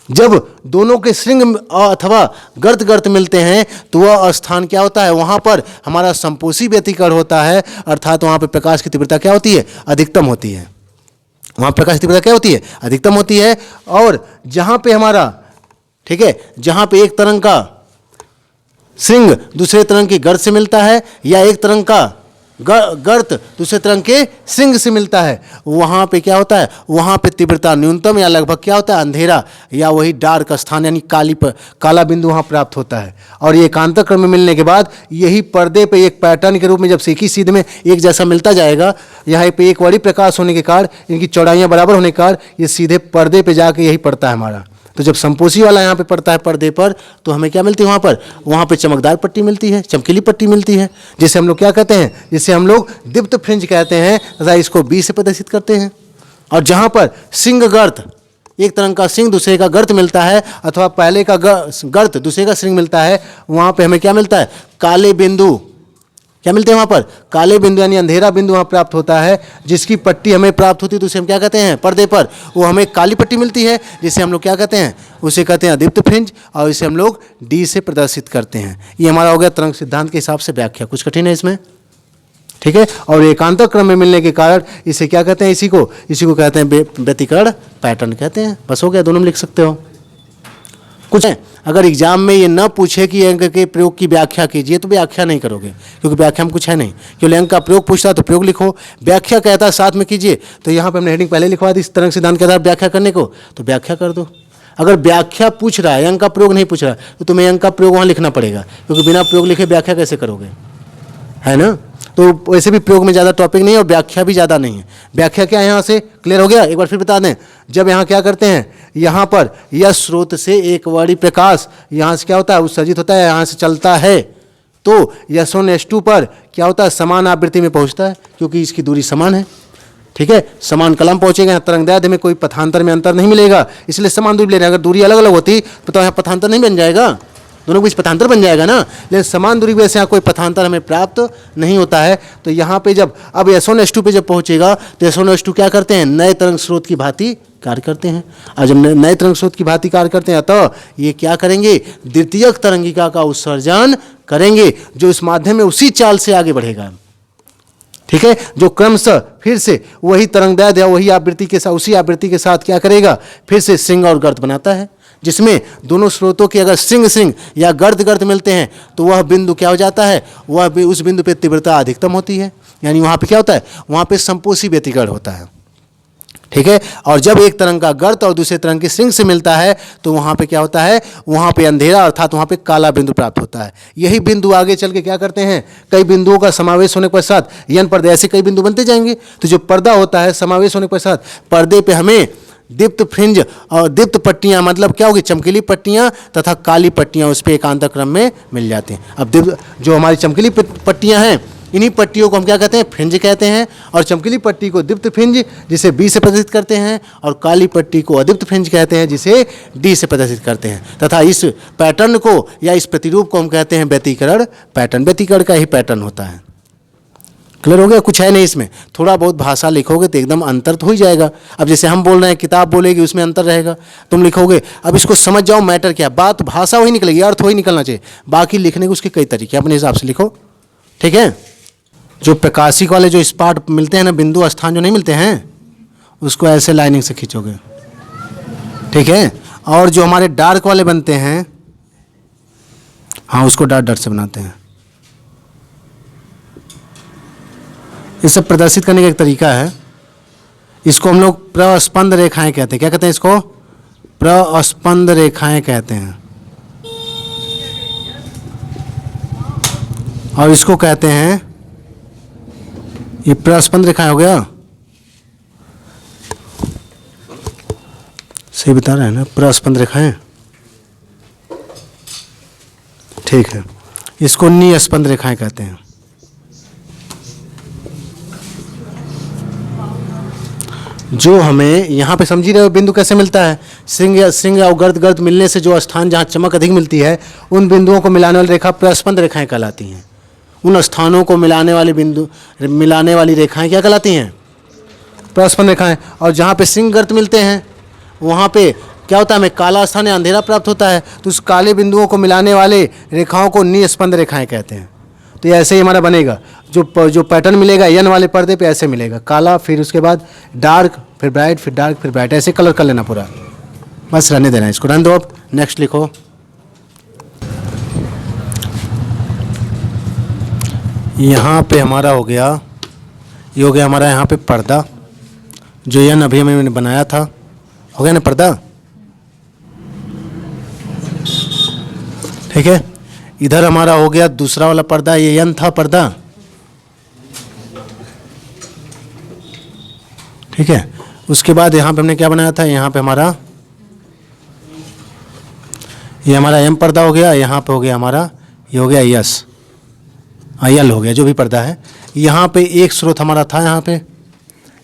जब दोनों के श्रृंग अथवा गर्त गर्त मिलते हैं तो वह स्थान क्या होता है, वहाँ पर हमारा संपोषी व्यतिकरण होता है, अर्थात वहाँ पर प्रकाश की तीव्रता क्या होती है, अधिकतम होती है। वहाँ प्रकाश की तीव्रता क्या होती है, अधिकतम होती है। और जहाँ पे हमारा, ठीक है, जहाँ पे एक तरंग का श्रृंग दूसरे तरंग की गर्त से मिलता है, या एक तरंग का गर्त दूसरे तरंग के श्रृंग से मिलता है, वहाँ पे क्या होता है, वहाँ पे तीव्रता न्यूनतम या लगभग क्या होता है, अंधेरा या वही डार्क स्थान यानी काला बिंदु वहाँ प्राप्त होता है। और ये एकांतर क्रम में मिलने के बाद यही पर्दे पे एक पैटर्न के रूप में जब से एक ही सीध में एक जैसा मिलता जाएगा, यहाँ पे एक बड़ी प्रकाश होने के कारण, इनकी चौड़ाइयाँ बराबर होने के कारण ये सीधे पर्दे पे जाके यही पड़ता है हमारा। तो जब संपोषी वाला यहाँ पे पड़ता है पर्दे पर, तो हमें क्या मिलती है, वहाँ पे चमकदार पट्टी मिलती है, चमकीली पट्टी मिलती है, जिसे हम लोग क्या कहते हैं, जिसे हम लोग दीप्त फ्रिंज कहते हैं, तथा इसको बी से प्रदर्शित करते हैं। और जहाँ पर सिंग गर्त, एक तरंग का सिंग दूसरे का गर्त मिलता है, अथवा पहले का गर्त दूसरे का सिंग मिलता है, वहाँ पे हमें क्या मिलता है, काले बिंदु क्या मिलते हैं, वहाँ पर काले बिंदु यानी अंधेरा बिंदु वहाँ प्राप्त होता है, जिसकी पट्टी हमें प्राप्त होती है तो उसे हम क्या कहते हैं, पर्दे पर वो हमें काली पट्टी मिलती है, जिसे हम लोग क्या कहते हैं, उसे कहते हैं अदीप्त फ्रिंज, और इसे हम लोग डी से प्रदर्शित करते हैं। ये हमारा हो गया तरंग सिद्धांत के हिसाब से व्याख्या, कुछ कठिन है इसमें, ठीक है। और एकांतर क्रम में मिलने के कारण इसे क्या कहते हैं, इसी को कहते हैं व्यतिकरण पैटर्न कहते हैं। बस हो गया, दोनों में लिख सकते हो। कुछ है, अगर एग्जाम में ये न पूछे कि अंक के प्रयोग की व्याख्या कीजिए तो व्याख्या नहीं करोगे, क्योंकि व्याख्या में कुछ है नहीं। क्योंकि अंक का प्रयोग पूछता तो प्रयोग लिखो, व्याख्या कहता है साथ में कीजिए, तो यहाँ पे हमने हेडिंग पहले लिखवा दी, इस तरंग सिद्धांत के आधार व्याख्या करने को, तो व्याख्या कर दो। अगर व्याख्या पूछ रहा है, अंक का प्रयोग नहीं पूछ रहा है, तो तुम्हें अंक का प्रयोग वहाँ लिखना पड़ेगा, क्योंकि बिना प्रयोग लिखे व्याख्या कैसे करोगे, है ना। तो वैसे भी प्रयोग में ज़्यादा टॉपिक नहीं है और व्याख्या भी ज़्यादा नहीं है। व्याख्या क्या है, यहाँ से क्लियर हो गया। एक बार फिर बता दें, जब यहाँ क्या करते हैं, यहाँ पर यह स्रोत से एक बड़ी प्रकाश यहाँ से क्या होता है, उत्सर्जित होता है, यहाँ से चलता है, तो S1S2 पर क्या होता है, समान आवृत्ति में पहुँचता है, क्योंकि इसकी दूरी समान है, ठीक है, समान कलम पहुँचेगा। तरंगदैर्ध्य में कोई पथांतर में अंतर नहीं मिलेगा, इसलिए समान दूरी ले रहे हैं। अगर दूरी अलग अलग होती तो यहाँ पथांतर नहीं बन जाएगा, दोनों के बीच पथांतर बन जाएगा ना, लेकिन समान दूरी वजह से यहाँ कोई पथांतर हमें प्राप्त नहीं होता है। तो यहाँ पे जब अब S1S2 पे जब पहुँचेगा तो S1S2 क्या करते हैं, नए तरंग स्रोत की भांति कार्य करते हैं। और जब नए तरंग स्रोत की भांति कार्य करते हैं तो ये क्या करेंगे, द्वितीयक तरंगिका का उत्सर्जन करेंगे, जो इस माध्यम में उसी चाल से आगे बढ़ेगा, ठीक है, जो क्रमशः फिर से वही तरंगदैर्ध्य या वही आवृत्ति के साथ, उसी आवृत्ति के साथ क्या करेगा, फिर से श्रृंग और गर्त बनाता है, जिसमें दोनों स्रोतों के अगर श्रृंग या गर्त मिलते हैं तो वह बिंदु क्या हो जाता है, वह भी उस बिंदु पे तीव्रता अधिकतम होती है, यानी वहाँ पे क्या होता है, वहाँ पे संपोषी व्यतिकरण होता है, ठीक है। और जब एक तरंग का गर्त और दूसरे तरंग के श्रृंग से मिलता है तो वहाँ पे क्या होता है, वहाँ पे अंधेरा अर्थात वहाँ पे काला बिंदु प्राप्त होता है। यही बिंदु आगे चल के क्या करते हैं, कई बिंदुओं का समावेश होने के पश्चात यन पर्दे, ऐसे कई बिंदु बनते जाएंगे। तो जो पर्दा होता है समावेश होने के पश्चात पर्दे पे हमें दीप्त फ्रिंज और दीप्त पट्टियाँ, मतलब क्या होगी, चमकीली पट्टियाँ तथा काली पट्टियाँ उस पर एकांतर क्रम में मिल जाती हैं। अब जो हमारी चमकीली पट्टियाँ हैं, इन्हीं पट्टियों को हम क्या कहते हैं, फ्रिंज कहते हैं, और चमकीली पट्टी को दीप्त फ्रिंज जिसे बी से प्रदर्शित करते हैं, और काली पट्टी को अदीप्त फ्रिंज कहते हैं जिसे डी से प्रदर्शित करते हैं। तथा इस पैटर्न को या इस प्रतिरूप को हम कहते हैं व्यतिकरण पैटर्न। व्यतिकरण का ही पैटर्न होता है। क्लियर हो गया, कुछ है नहीं इसमें, थोड़ा बहुत भाषा लिखोगे तो एकदम अंतर तो हो ही जाएगा। अब जैसे हम बोल रहे हैं, किताब बोलेगी उसमें अंतर रहेगा, तुम लिखोगे, अब इसको समझ जाओ मैटर क्या, बात भाषा वही निकलेगी, अर्थ वही निकलना चाहिए, बाकी लिखने के उसके कई तरीके अपने हिसाब से लिखो, ठीक है। जो प्रकाशिक वाले जो स्पॉट मिलते हैं ना, बिंदु स्थान जो नहीं मिलते हैं, उसको ऐसे लाइनिंग से खींचोगे, ठीक है। और जो हमारे डार्क वाले बनते हैं, हाँ, उसको डॉट डॉट से बनाते हैं। ये सब प्रदर्शित करने का एक तरीका है। इसको हम लोग प्रस्पंद रेखाएं कहते हैं। क्या कहते हैं इसको, प्रस्पंद रेखाएं कहते हैं। और इसको कहते हैं, ये प्रस्पंद रेखाएं हो गया, सही बता रहे हैं ना, प्रस्पंद रेखाएं, ठीक है। इसको निस्पंद रेखाएं कहते हैं। जो हमें यहाँ पे समझी रहे हो बिंदु कैसे मिलता है, सिंह और गर्द मिलने से जो स्थान जहाँ चमक अधिक मिलती है उन बिंदुओं को मिलाने वाली रेखा प्रस्पंद रेखाएं कहलाती हैं। उन स्थानों को मिलाने वाली रेखाएं क्या कहलाती हैं, प्रस्पंद रेखाएं। और जहाँ पे सिंह गर्द मिलते हैं वहाँ पे क्या होता है, हमें काला स्थान या अंधेरा प्राप्त होता है, तो उस काले बिंदुओं को मिलाने वाले रेखाओं को निस्पंद रेखाएं कहते हैं। तो ये ऐसे ही हमारा बनेगा, जो पैटर्न मिलेगा एन वाले पर्दे पे ऐसे मिलेगा, काला, फिर उसके बाद डार्क, फिर ब्राइट, फिर डार्क, फिर ब्राइट, ऐसे कलर कर लेना पूरा। बस रहने देना इसको, रहने दो। अब नेक्स्ट लिखो। यहाँ पे हमारा हो गया, ये हो गया हमारा यहाँ पे पर्दा, जो एन अभी हमने बनाया था, हो गया ना पर्दा, ठीक है। इधर हमारा हो गया दूसरा वाला पर्दा, ये एन था पर्दा, ठीक है। उसके बाद यहाँ पे हमने क्या बनाया था, यहाँ पे हमारा ये हमारा एम पर्दा हो गया, यहाँ पे हो गया हमारा, ये हो गया यस, एल हो गया, जो भी पर्दा है। यहाँ पे एक स्रोत हमारा था,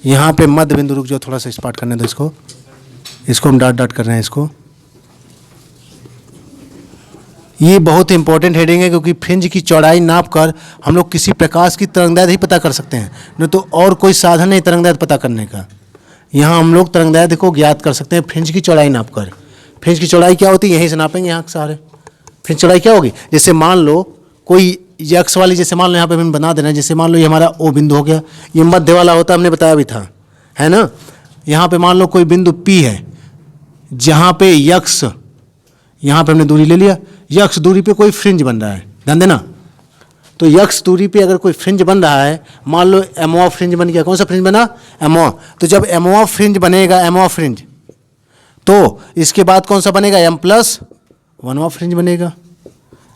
यहाँ पे मध्य बिंदु, रुक जाओ थोड़ा सा स्पार्ट करने दो इसको हम डॉट कर रहे हैं इसको। ये बहुत इंपॉर्टेंट हेडिंग है, क्योंकि फ्रिंज की चौड़ाई नाप कर हम लोग किसी प्रकाश की तरंगदैर्घ्य ही पता कर सकते हैं, नहीं तो और कोई साधन नहीं तरंगदैर्घ्य पता करने का। यहाँ हम लोग तरंगदैर्घ्य को ज्ञात कर सकते हैं फ्रिंज की चौड़ाई नाप कर। फ्रिंज की चौड़ाई क्या होती है, यहीं से नापेंगे, यहाँ सारे फ्रिंज चौड़ाई क्या होगी। जैसे मान लो कोई यक्स वाली, जैसे मान लो यहाँ पे हम बना देना, जैसे मान लो ये हमारा ओ बिंदु हो गया, ये मध्य वाला होता है, हमने बताया भी था, है ना। यहाँ पे मान लो कोई बिंदु P है, जहाँ पे यक्स, यहाँ पे हमने दूरी ले लिया, यक्स दूरी पे कोई फ्रिंज बन रहा है, ध्यान देना। तो यक्स दूरी पे अगर कोई फ्रिंज बन रहा है, मान लो एमओ फ्रिंज बन गया, कौन सा फ्रिंज बना, एमओ। तो जब एमओ फ्रिंज बनेगा, एमओ फ्रिंज, तो इसके बाद कौन सा बनेगा, M+1 फ्रिंज बनेगा,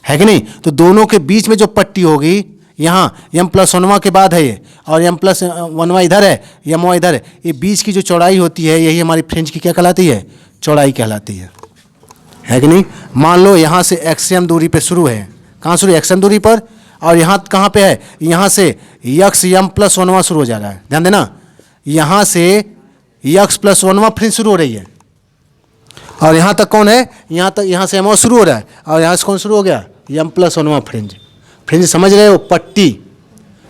है कि नहीं। तो दोनों के बीच में जो पट्टी होगी, यहाँ M+1 के बाद है ये, और M+1 इधर है, एमओ इधर है, ये बीच की जो चौड़ाई होती है, यही हमारी फ्रिंज की क्या कहलाती है, चौड़ाई कहलाती है कि नहीं। मान लो यहाँ से XM दूरी पे शुरू है, कहाँ शुरू है, XM दूरी पर, और यहाँ कहाँ पे है, यहाँ से M+1 शुरू हो जा रहा है, ध्यान देना। यहाँ से X+1 फ्रिंज शुरू हो रही है, और यहाँ तक कौन है, यहाँ से एमओ शुरू हो रहा है, और यहाँ से कौन शुरू हो गया, M+1 फ्रिंज। फ्रिंज समझ रहे हो, पट्टी।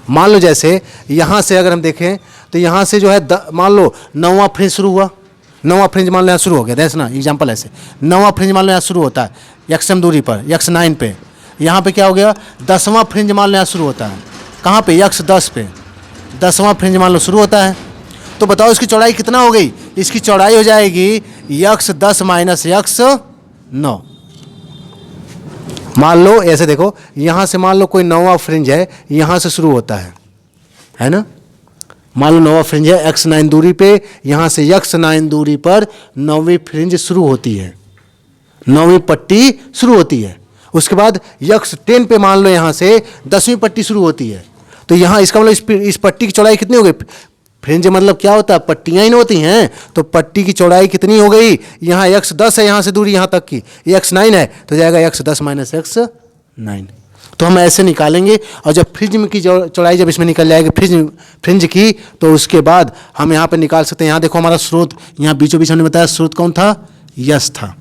मान लो जैसे यहाँ से अगर हम देखें तो यहाँ से जो है मान लो 9वां फ्रिंज शुरू हुआ, 9वां फ्रिंज मान लो यहाँ शुरू हो गया, देखना एग्जाम्पल ऐसे, 9वां फ्रिंज मान लो यहाँ शुरू होता है XM दूरी पर, X9 पे। यहाँ पे क्या हो गया, 10वां फ्रिंज मान लो यहाँ शुरू होता है, कहाँ पे, X10 पे, 10वां फ्रिंज मान लो शुरू होता है। तो बताओ इसकी चौड़ाई कितना हो गई, इसकी चौड़ाई हो जाएगी X10 - X9। मान लो ऐसे देखो, यहाँ से मान लो कोई 9वां फ्रिंज है, यहाँ से शुरू होता है ना। मान लो 9वां फ्रिंज है X9 दूरी पे, यहाँ से X9 दूरी पर 9वीं फ्रिंज शुरू होती है, 9वीं पट्टी शुरू होती है। उसके बाद X10 पे मान लो यहाँ से 10वीं पट्टी शुरू होती है। तो यहाँ इसका मतलब इस पट्टी की चौड़ाई कितनी हो गई, फ्रिंज मतलब क्या होता है, पट्टियाँ ही होती हैं, तो पट्टी की चौड़ाई कितनी हो गई, यहाँ X10 है, यहाँ से दूरी यहाँ तक की, X9 है, तो जाएगा X10 - X9। तो हम ऐसे निकालेंगे, और जब फ्रिंज की चौड़ाई जब इसमें निकल जाएगी फ्रिंज की, तो उसके बाद हम यहाँ पे निकाल सकते हैं। यहाँ देखो हमारा स्रोत, यहाँ बीचों बीच हमने बताया स्रोत कौन था, यस था।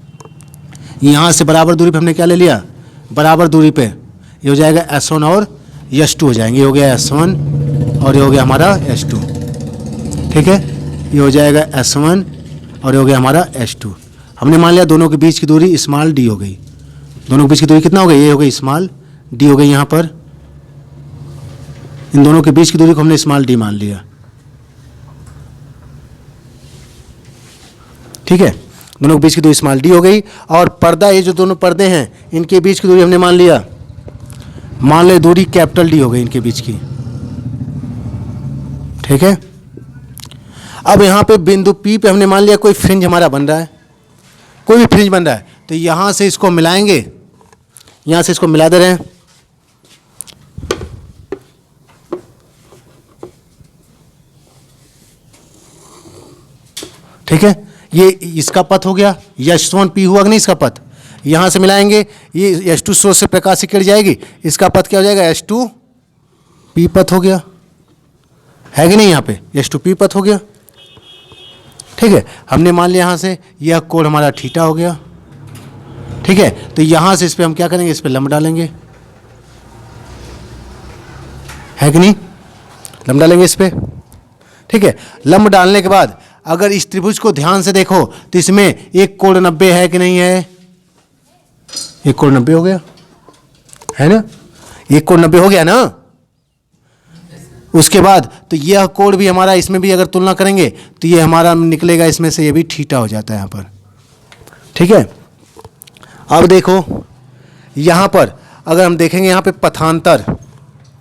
यहाँ से बराबर दूरी पे हमने क्या ले लिया, बराबर दूरी पे ये हो जाएगा S1 और S2 हो जाएंगे, ये हो गया S1 और ये हो गया हमारा S2, ठीक है। ये हो जाएगा S1 और ये हो गया हमारा S2। हमने मान लिया दोनों के बीच की दूरी स्मॉल d हो गई, दोनों के बीच की दूरी कितना हो गई, ये हो गई स्मॉल d हो गई। यहाँ पर इन दोनों के बीच की दूरी को हमने स्मॉल d मान लिया, ठीक है। दोनों के बीच की दूरी स्मॉल d हो गई। और पर्दा, ये जो दोनों पर्दे हैं इनके बीच की दूरी हमने मान लिया, मान लो दूरी कैपिटल D हो गई इनके बीच की, ठीक है। अब यहाँ पे बिंदु P पे हमने मान लिया कोई फ्रिंज हमारा बन रहा है, कोई भी फ्रिंज बन रहा है, तो यहाँ से इसको मिलाएंगे, यहाँ से इसको मिला दे रहे हैं, ठीक है। ये इसका पथ हो गया, H1P हुआ कि नहीं, इसका पथ यहाँ से मिलाएंगे, ये H2 स्रोत से प्रकाश से किरण जाएगी, इसका पथ क्या हो जाएगा, H2P पथ हो गया, है कि नहीं, यहाँ पे H2P पथ हो गया। ठीक है, हमने मान लिया यहाँ से यह कोण हमारा थीटा हो गया। ठीक है, तो यहाँ से इस पर हम क्या करेंगे, इस पर लंब डालेंगे, है कि नहीं, लंब डालेंगे इस पर। ठीक है, लंब डालने के बाद अगर इस त्रिभुज को ध्यान से देखो तो इसमें एक कोण 90 है कि नहीं है, एक कोण 90 हो गया, है ना, एक कोण 90 हो गया ना। उसके बाद तो यह कोण भी हमारा, इसमें भी अगर तुलना करेंगे तो ये हमारा निकलेगा इसमें से, ये भी थीटा हो जाता है यहाँ पर। ठीक है, अब देखो यहाँ पर अगर हम देखेंगे यहाँ पे पथांतर,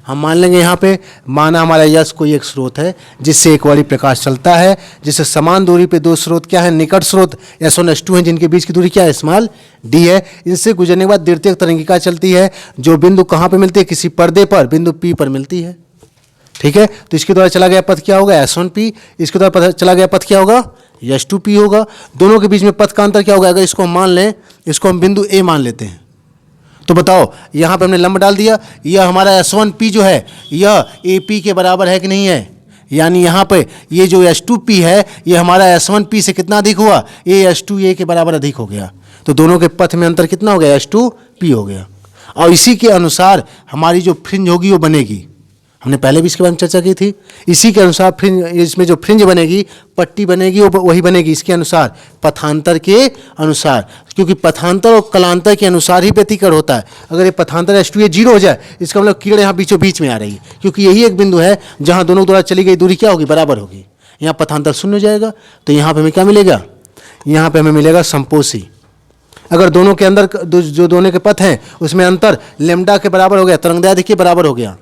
हम मान लेंगे यहाँ पे, माना हमारा यश कोई एक स्रोत है जिससे एक वाली प्रकाश चलता है, जिससे समान दूरी पे दो स्रोत क्या है, निकट स्रोत S1 S2 हैं, जिनके बीच की दूरी क्या है, स्मॉल d है। इनसे गुजरने के बाद द्वितीयक तरंगिका चलती है, जो बिंदु कहाँ पे मिलती है, किसी पर्दे पर, बिंदु P पर मिलती है। ठीक है, तो इसके द्वारा चला गया पथ क्या होगा, S1P, इसके द्वारा चला गया पथ क्या होगा, H2P होगा। दोनों के बीच में पथ का अंतर क्या होगा, अगर इसको हम मान लें, इसको हम बिंदु A मान लेते हैं, तो बताओ यहाँ पे हमने लंब डाल दिया, यह हमारा S1P जो है यह AP के बराबर है कि नहीं है, यानी यहाँ पे ये जो H2P है ये हमारा S1P से कितना अधिक हुआ, ये H2A के बराबर अधिक हो गया। तो दोनों के पथ में अंतर कितना हो गया, H2P हो गया। और इसी के अनुसार हमारी जो फ्रिंज होगी वो बनेगी, हमने पहले भी इसके बारे में चर्चा की थी। इसी के अनुसार फ्रिंज, इसमें जो फ्रिंज बनेगी, पट्टी बनेगी, वो वही बनेगी इसके अनुसार, पथांतर के अनुसार, क्योंकि पथांतर और कलांतर के अनुसार ही व्यतिकरण होता है। अगर ये पथांतर H2A 0 हो जाए, इसका मतलब किरण यहाँ बीचों बीच में आ रही है, क्योंकि यही एक बिंदु है जहाँ दोनों द्वारा चली गई दूरी क्या होगी, बराबर होगी। यहाँ पथांतर शून्य हो जाएगा, तो यहाँ पर हमें क्या मिलेगा, यहाँ पर हमें मिलेगा संपोषी। अगर दोनों के अंदर जो दोनों के पथ हैं उसमें अंतर लैम्डा के बराबर हो गया, तरंगदैर्घ्य के बराबर हो गया,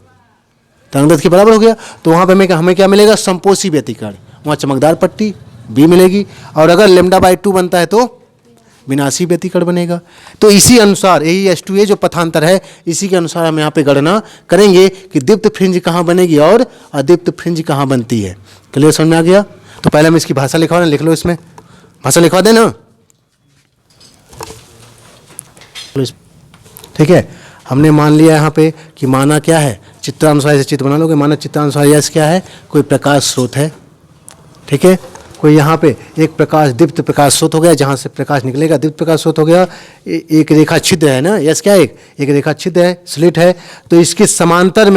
तरंगदैर्घ्य के बराबर हो गया, तो वहाँ पे हमें क्या मिलेगा, संपोषी व्यतिकरण, वहाँ चमकदार पट्टी B मिलेगी। और अगर λ/2 बनता है तो विनाशी व्यतिकरण बनेगा। तो इसी अनुसार यही H2A जो पथांतर है, इसी के अनुसार हम यहाँ पे गणना करेंगे कि दीप्त फ्रिंज कहाँ बनेगी और अदीप्त फ्रिंज कहाँ बनती है। क्लियर समझ में आ गया। तो पहले हम इसकी भाषा लिखवा दें, लिख लो, इसमें भाषा लिखवा दें ना। ठीक है, हमने मान लिया यहाँ पे कि माना क्या है, चित्रानुसार से चित्र बना लोगे, माना चित्रानुसार यश क्या है, कोई प्रकाश स्रोत है। ठीक है, कोई यहाँ पे एक प्रकाश, दीप्त प्रकाश स्रोत हो गया, जहाँ से प्रकाश निकलेगा दीप्त प्रकाश स्रोत हो गया। एक रेखा छिद्र है ना, यश क्या है, एक रेखा छिद्र है, स्लिट है। तो इसके समांतर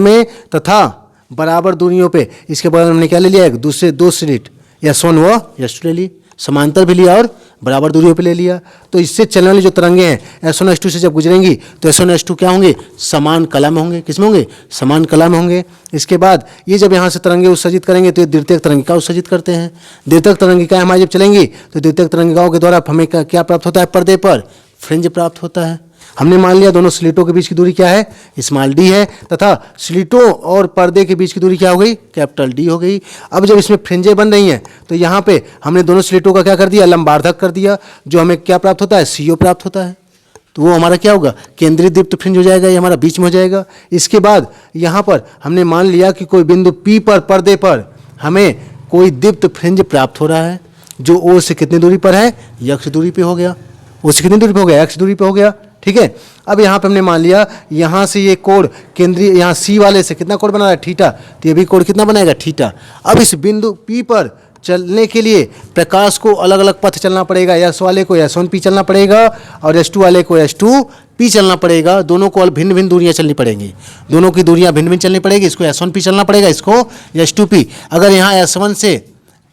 में तथा बराबर दूरियों पे इसके बगल में हमने क्या ले लिया, एक दूसरे दो स्लिट, S1 व S2 ले ली, समांतर भी लिया और बराबर दूरियों पे ले लिया। तो इससे चलने वाली जो तरंगे हैं S1 S2 से जब गुजरेंगी तो S1 S2 क्या होंगे, समान कला में होंगे। किस में होंगे, समान कला में होंगे। इसके बाद ये जब यहाँ से तरंगे उत्सर्जित करेंगे तो ये द्वितीयक तरंगिका उत्सर्जित करते हैं। द्वितीयक तरंगिकाएं हमारी जब चलेंगी तो द्वितीयक तरंगिकाओं के द्वारा हमें क्या प्राप्त होता है, पर्दे पर फ्रिंज प्राप्त होता है। हमने मान लिया दोनों स्लिटों के बीच की दूरी क्या है, स्मॉल d है, तथा स्लिटों और पर्दे के बीच की दूरी क्या हो गई, कैपिटल D हो गई। अब जब इसमें फ्रिंजें बन रही हैं तो यहाँ पे हमने दोनों स्लिटों का क्या कर दिया, लंबार्धक कर दिया, जो हमें क्या प्राप्त होता है, CO प्राप्त होता है। तो वो हमारा क्या होगा, केंद्रीय दीप्त फ्रिंज हो जाएगा, ये हमारा बीच में हो जाएगा। इसके बाद यहाँ पर हमने मान लिया कि कोई बिंदु P पर, पर्दे पर हमें कोई दीप्त फ्रिंज प्राप्त हो रहा है, जो O से कितनी दूरी पर है, x दूरी पे हो गया। O से कितनी दूरी पे हो गया, x दूरी पे हो गया। ठीक है, अब यहाँ पे हमने मान लिया यहाँ से ये कोण केंद्रीय, यहाँ C वाले से कितना कोण बना रहा है, थीटा, तो ये भी कोण कितना बनाएगा, थीटा। अब इस बिंदु P पर चलने के लिए प्रकाश को अलग अलग पथ चलना पड़ेगा, S वाले को S1P चलना पड़ेगा और S2 वाले को S2P चलना पड़ेगा। दोनों को भिन्न भिन्न दूरियां चलनी पड़ेंगी, दोनों की दूरियां भिन्न भिन्न चलनी पड़ेगी। इसको S1P चलना पड़ेगा, इसको S2P। अगर यहाँ S1 से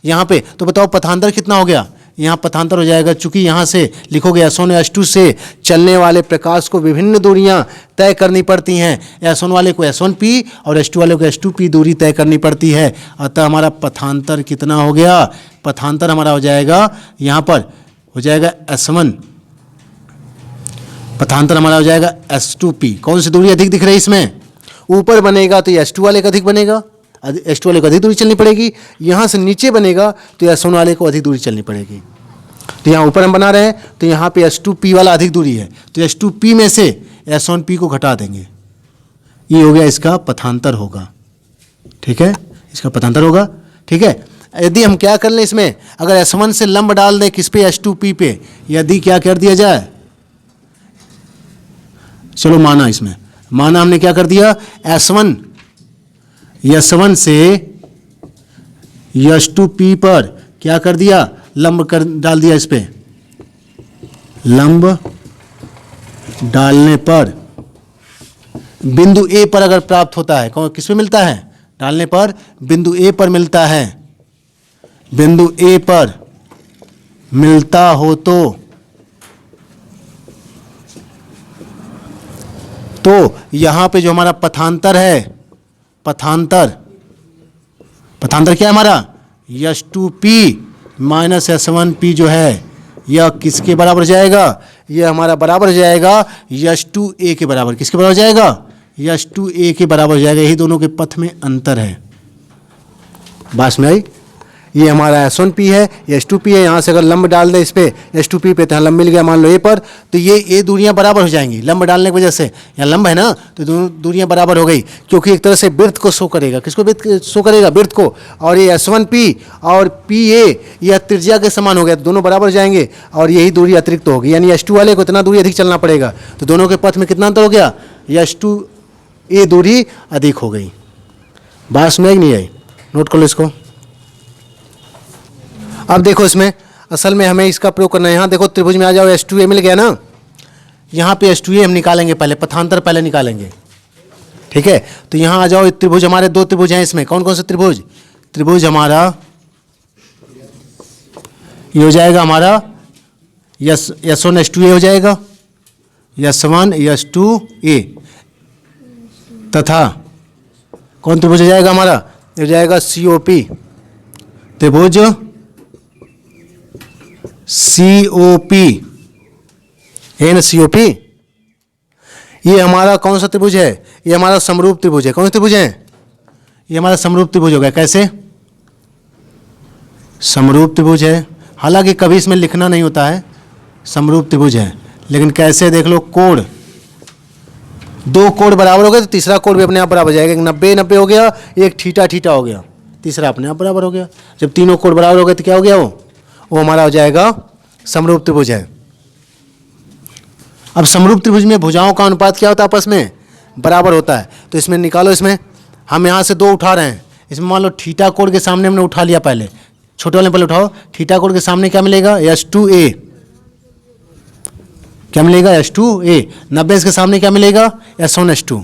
यहाँ पे, तो बताओ पथांतर कितना हो गया, यहाँ पथांतर हो जाएगा, चूंकि यहाँ से लिखोगे S1 S2 से चलने वाले प्रकाश को विभिन्न दूरियां तय करनी पड़ती हैं। S1 वाले को S1P और S2 वाले को S2P दूरी तय करनी पड़ती है। अतः हमारा पथांतर कितना हो गया, पथांतर हमारा हो जाएगा, यहाँ पर हो जाएगा S1, पथांतर हमारा हो जाएगा S2P। कौन सी दूरी अधिक दिख रही है इसमें, ऊपर बनेगा तो S2 वाले का अधिक बनेगा, S2 वाले को अधिक दूरी चलनी पड़ेगी। यहाँ से नीचे बनेगा तो S1 वाले को अधिक दूरी चलनी पड़ेगी। तो यहाँ ऊपर हम बना रहे हैं तो यहाँ पे S2P वाला अधिक दूरी है, तो S2P में से S1P को घटा देंगे, ये हो गया इसका पथांतर होगा। ठीक है, इसका पथांतर होगा। ठीक है, यदि हम क्या कर लें इसमें, अगर S1 से लंब डाल दें किस पे, H2P पे, यदि क्या कर दिया जाए, चलो माना, इसमें माना हमने क्या कर दिया, S1 से H2P पर क्या कर दिया, लंब कर डाल दिया, इस पे लंब डालने पर बिंदु ए पर अगर प्राप्त होता है, कौन किस पे मिलता है, डालने पर बिंदु ए पर मिलता है, बिंदु ए पर मिलता हो तो यहां पे जो हमारा पथांतर है, पथांतर क्या है हमारा, H2P माइनस S1P जो है, यह किसके बराबर हो जाएगा, यह हमारा बराबर हो जाएगा H2A के बराबर। किसके बराबर हो जाएगा, H2A के बराबर हो जाएगा। यही दोनों के पथ में अंतर है। बात में आई, ये हमारा S1P है, H2P है। यहाँ से अगर लंब डाल दे इस पे H2P पे, तो यहाँ लंब मिल गया मान लो A पर, तो ये दूरियां बराबर हो जाएंगी लंब डालने की वजह से। यहाँ लंब है ना, तो दोनों दूरियां बराबर हो गई, क्योंकि एक तरह से वृत्त को शो करेगा। किसको शो करेगा, वृत्त को। और ये S1P और PA यह त्रिज्या के समान हो गया, तो दोनों बराबर जाएंगे और यही दूरी अतिरिक्त होगी, यानी H2 वाले को इतना दूरी अधिक चलना पड़ेगा। तो दोनों के पथ में कितना अंतर हो गया, H2A दूरी अधिक हो गई। बात समझ नहीं आई, नोट कर लो इसको। अब देखो इसमें असल में हमें इसका प्रयोग करना है। यहाँ देखो त्रिभुज में आ जाओ, H2A मिल गया ना, यहाँ पे H2A हम निकालेंगे, पहले पथांतर पहले निकालेंगे, ठीक है। तो यहाँ आ जाओ, त्रिभुज हमारे दो त्रिभुज हैं इसमें। कौन कौन से त्रिभुज, त्रिभुज हमारा ये हो जाएगा हमारा S1 H2A हो जाएगा, S1 H2A, तथा कौन त्रिभुज हो जाएगा हमारा, हो जाएगा COP, त्रिभुज COP है ना, COP। ये हमारा कौन सा त्रिभुज है, ये हमारा समरूप त्रिभुज है। कौन सा त्रिभुज है, ये हमारा समरूप त्रिभुज हो गया। कैसे, समरूप त्रिभुज है। हालांकि कभी इसमें लिखना नहीं होता है, समरूप त्रिभुज है, लेकिन कैसे देख लो, कोण, दो कोण बराबर हो गए तो तीसरा कोण भी अपने आप बराबर हो जाएगा। 90-90 हो गया, एक थीटा हो गया, तीसरा अपने आप बराबर हो गया। जब तीनों कोण बराबर हो गए तो क्या हो गया, वो हमारा हो जाएगा समरूप त्रिभुज है। अब समरूप त्रिभुज में भुजाओं का अनुपात क्या होता है, आपस में बराबर होता है। तो इसमें निकालो, इसमें हम यहाँ से दो उठा रहे हैं, इसमें मान लो थीटा कोण के सामने हमने उठा लिया, पहले छोटे वाले पहले उठाओ, थीटा कोण के सामने क्या मिलेगा, H2A, क्या मिलेगा, H2A। 90 के सामने क्या मिलेगा, S1 H2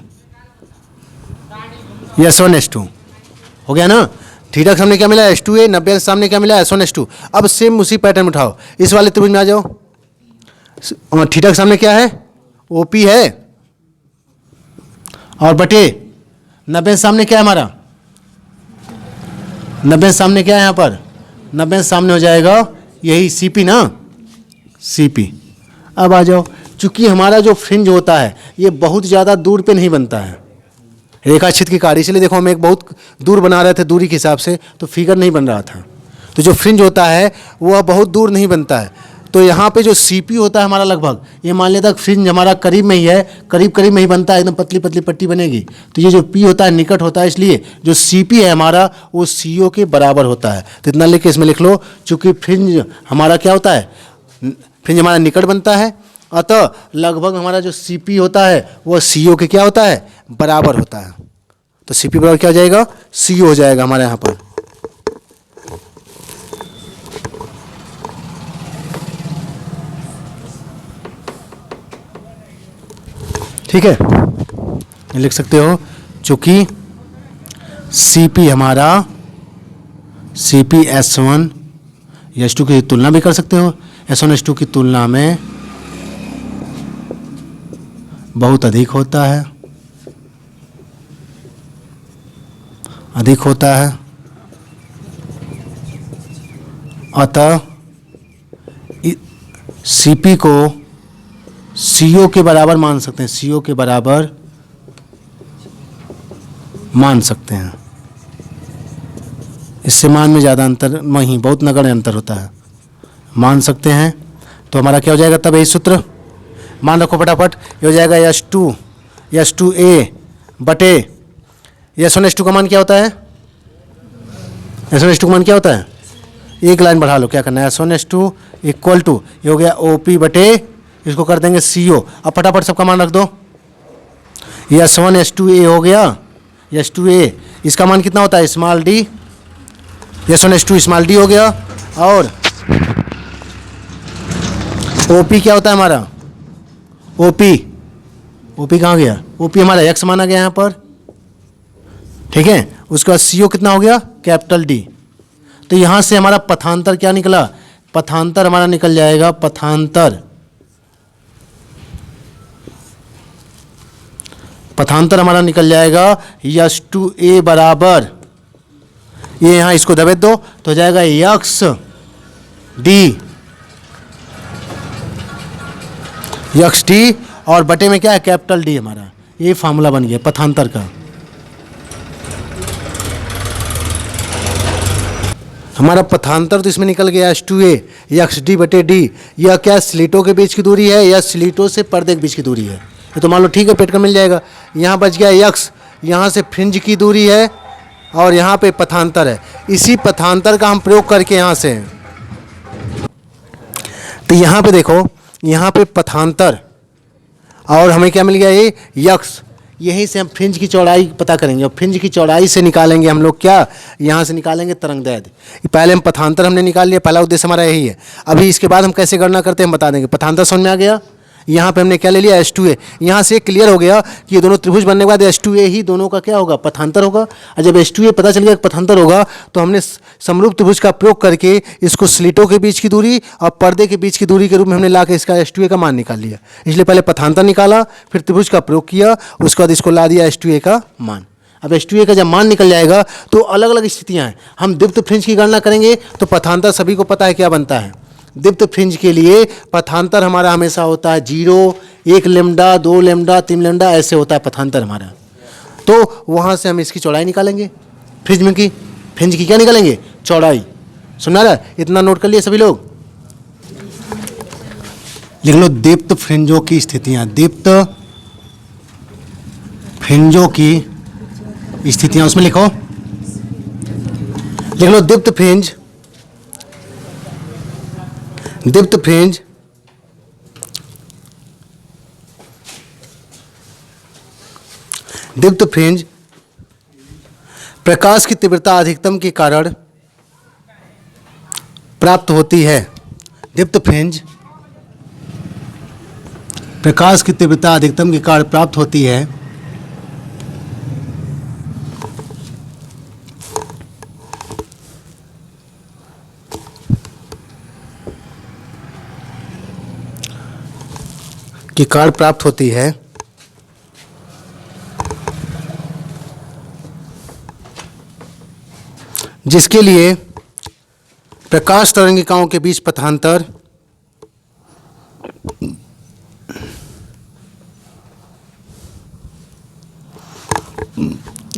हो गया ना। थीटा के सामने क्या मिला, H2A, 90 के सामने क्या मिला, S1 H2। अब सेम उसी पैटर्न में उठाओ, इस वाले त्रिभुज में आ जाओ। थीटा के सामने क्या है, OP है, और बटे 90 के सामने क्या है हमारा, 90 के सामने क्या है, यहाँ पर 90 के सामने हो जाएगा यही CP ना, CP। अब आ जाओ, चूंकि हमारा जो फ्रिंज होता है ये बहुत ज़्यादा दूर पे नहीं बनता है, रेखाचित्र की कार्य, इसलिए देखो हम एक बहुत दूर बना रहे थे दूरी के हिसाब से, तो फिगर नहीं बन रहा था। तो जो फ्रिंज होता है वह बहुत दूर नहीं बनता है। तो यहाँ पे जो CP होता है हमारा, लगभग ये मान लेता फ्रिंज हमारा करीब में ही है, करीब में ही बनता है, एकदम पतली पतली पट्टी बनेगी। तो ये जो P होता है निकट होता है, इसलिए जो CP है हमारा वो CO के बराबर होता है। तो इतना लिख के इसमें लिख लो, चूँकि फ्रिंज हमारा क्या होता है, फ्रिंज हमारा निकट बनता है, अतः लगभग हमारा जो CP होता है वह CO के क्या होता है, बराबर होता है। तो CP बराबर क्या हो जाएगा, CO हो जाएगा हमारे यहाँ पर। ठीक है, लिख सकते हो, चूंकि CP हमारा, CP S1 S2 की तुलना भी कर सकते हो, S1 S2 की तुलना में बहुत अधिक होता है, अतः CP को CO के बराबर मान सकते हैं, CO के बराबर मान सकते हैं। इससे मान में ज़्यादा अंतर नहीं, बहुत नगण्य अंतर होता है, मान सकते हैं। तो हमारा क्या हो जाएगा तब, यही सूत्र मान रखो फटाफट, ये हो जाएगा H2A बटे S1 H2 का मान क्या होता है, S1 S2 का मान क्या होता है, एक लाइन बढ़ा लो, क्या करना है, S1 S2 इक्वल टू, ये हो गया OP बटे, इसको कर देंगे CO। अब फटाफट सबका मान रख दो, ये S1 S2A हो गया, S2A, इसका मान कितना होता है small d, S1 S2 small d हो गया, और OP क्या होता है हमारा, OP कहाँ गया, OP हमारा x माना गया यहाँ पर, ठीक है। उसके बाद CO कितना हो गया, कैपिटल D। तो यहाँ से हमारा पथांतर क्या निकला, पथांतर हमारा निकल जाएगा, पथांतर हमारा निकल जाएगा S2A बराबर, ये यहाँ इसको दबेच दो तो हो जाएगा XD, और बटे में क्या है, कैपिटल D हमारा, ये फार्मूला बन गया पथांतर का। हमारा पथांतर तो इसमें निकल गया S2A XD बटे D। यह क्या स्लीटों के बीच की दूरी है या स्लीटों से पर्दे के बीच की दूरी है, ये तो मान लो ठीक है, पेट का मिल जाएगा। यहाँ बच गया X, यहाँ से फ्रिंज की दूरी है, और यहाँ पे पथांतर है। इसी पथांतर का हम प्रयोग करके यहाँ से, तो यहाँ पे देखो, यहाँ पे पथांतर, और हमें क्या मिल गया, ये X। यहीं से हम फ्रिंज की चौड़ाई पता करेंगे, और फ्रिंज की चौड़ाई से निकालेंगे हम लोग क्या, यहाँ से निकालेंगे तरंगदैर्ध्य। पहले हम पथांतर हमने निकाल लिया, पहला उद्देश्य हमारा यही है। अभी इसके बाद हम कैसे गणना करते हैं हम बता देंगे। पथांतर समझ में आ गया, यहाँ पे हमने क्या ले लिया, S2A। यहाँ से क्लियर हो गया कि ये दोनों त्रिभुज बनने के बाद S2A ही दोनों का क्या होगा, पथांतर होगा। और जब S2A पता चल गया कि पथांतर होगा, तो हमने समरूप त्रिभुज का प्रयोग करके इसको स्लीटों के बीच की दूरी और पर्दे के बीच की दूरी के रूप में हमने ला के इसका S2A का मान निकाल लिया। इसलिए पहले पथांतर निकाला, फिर त्रिभुज का प्रयोग किया, उसके बाद इसको ला दिया S2A का मान। अब S2A का जब मान निकल जाएगा तो अलग अलग स्थितियाँ हैं। हम दीप्त फ्रिंज की गणना करेंगे तो पथांतर सभी को पता है क्या बनता है। दीप्त फ्रिंज के लिए पथांतर हमारा हमेशा होता है 0, 1 लेमडा, 2 लेमडा, 3 लेमडा, ऐसे होता है पथांतर हमारा। तो वहाँ से हम इसकी चौड़ाई निकालेंगे, फ्रिंज की क्या निकालेंगे, चौड़ाई। सुना रहा, इतना नोट कर लिए सभी लोग, लिख लो दीप्त फ्रिंजों की स्थितियाँ, दीप्त फ्रिंजों की स्थितियाँ, उसमें लिखो, लिख लो दीप्त फ्रिंज, दीप्त फ्रिंज प्रकाश की तीव्रता अधिकतम के कारण प्राप्त होती है। दीप्त फ्रिंज प्रकाश की तीव्रता अधिकतम के कारण प्राप्त होती है। की कारण प्राप्त होती है, जिसके लिए प्रकाश तरंगिकाओं के बीच पथांतर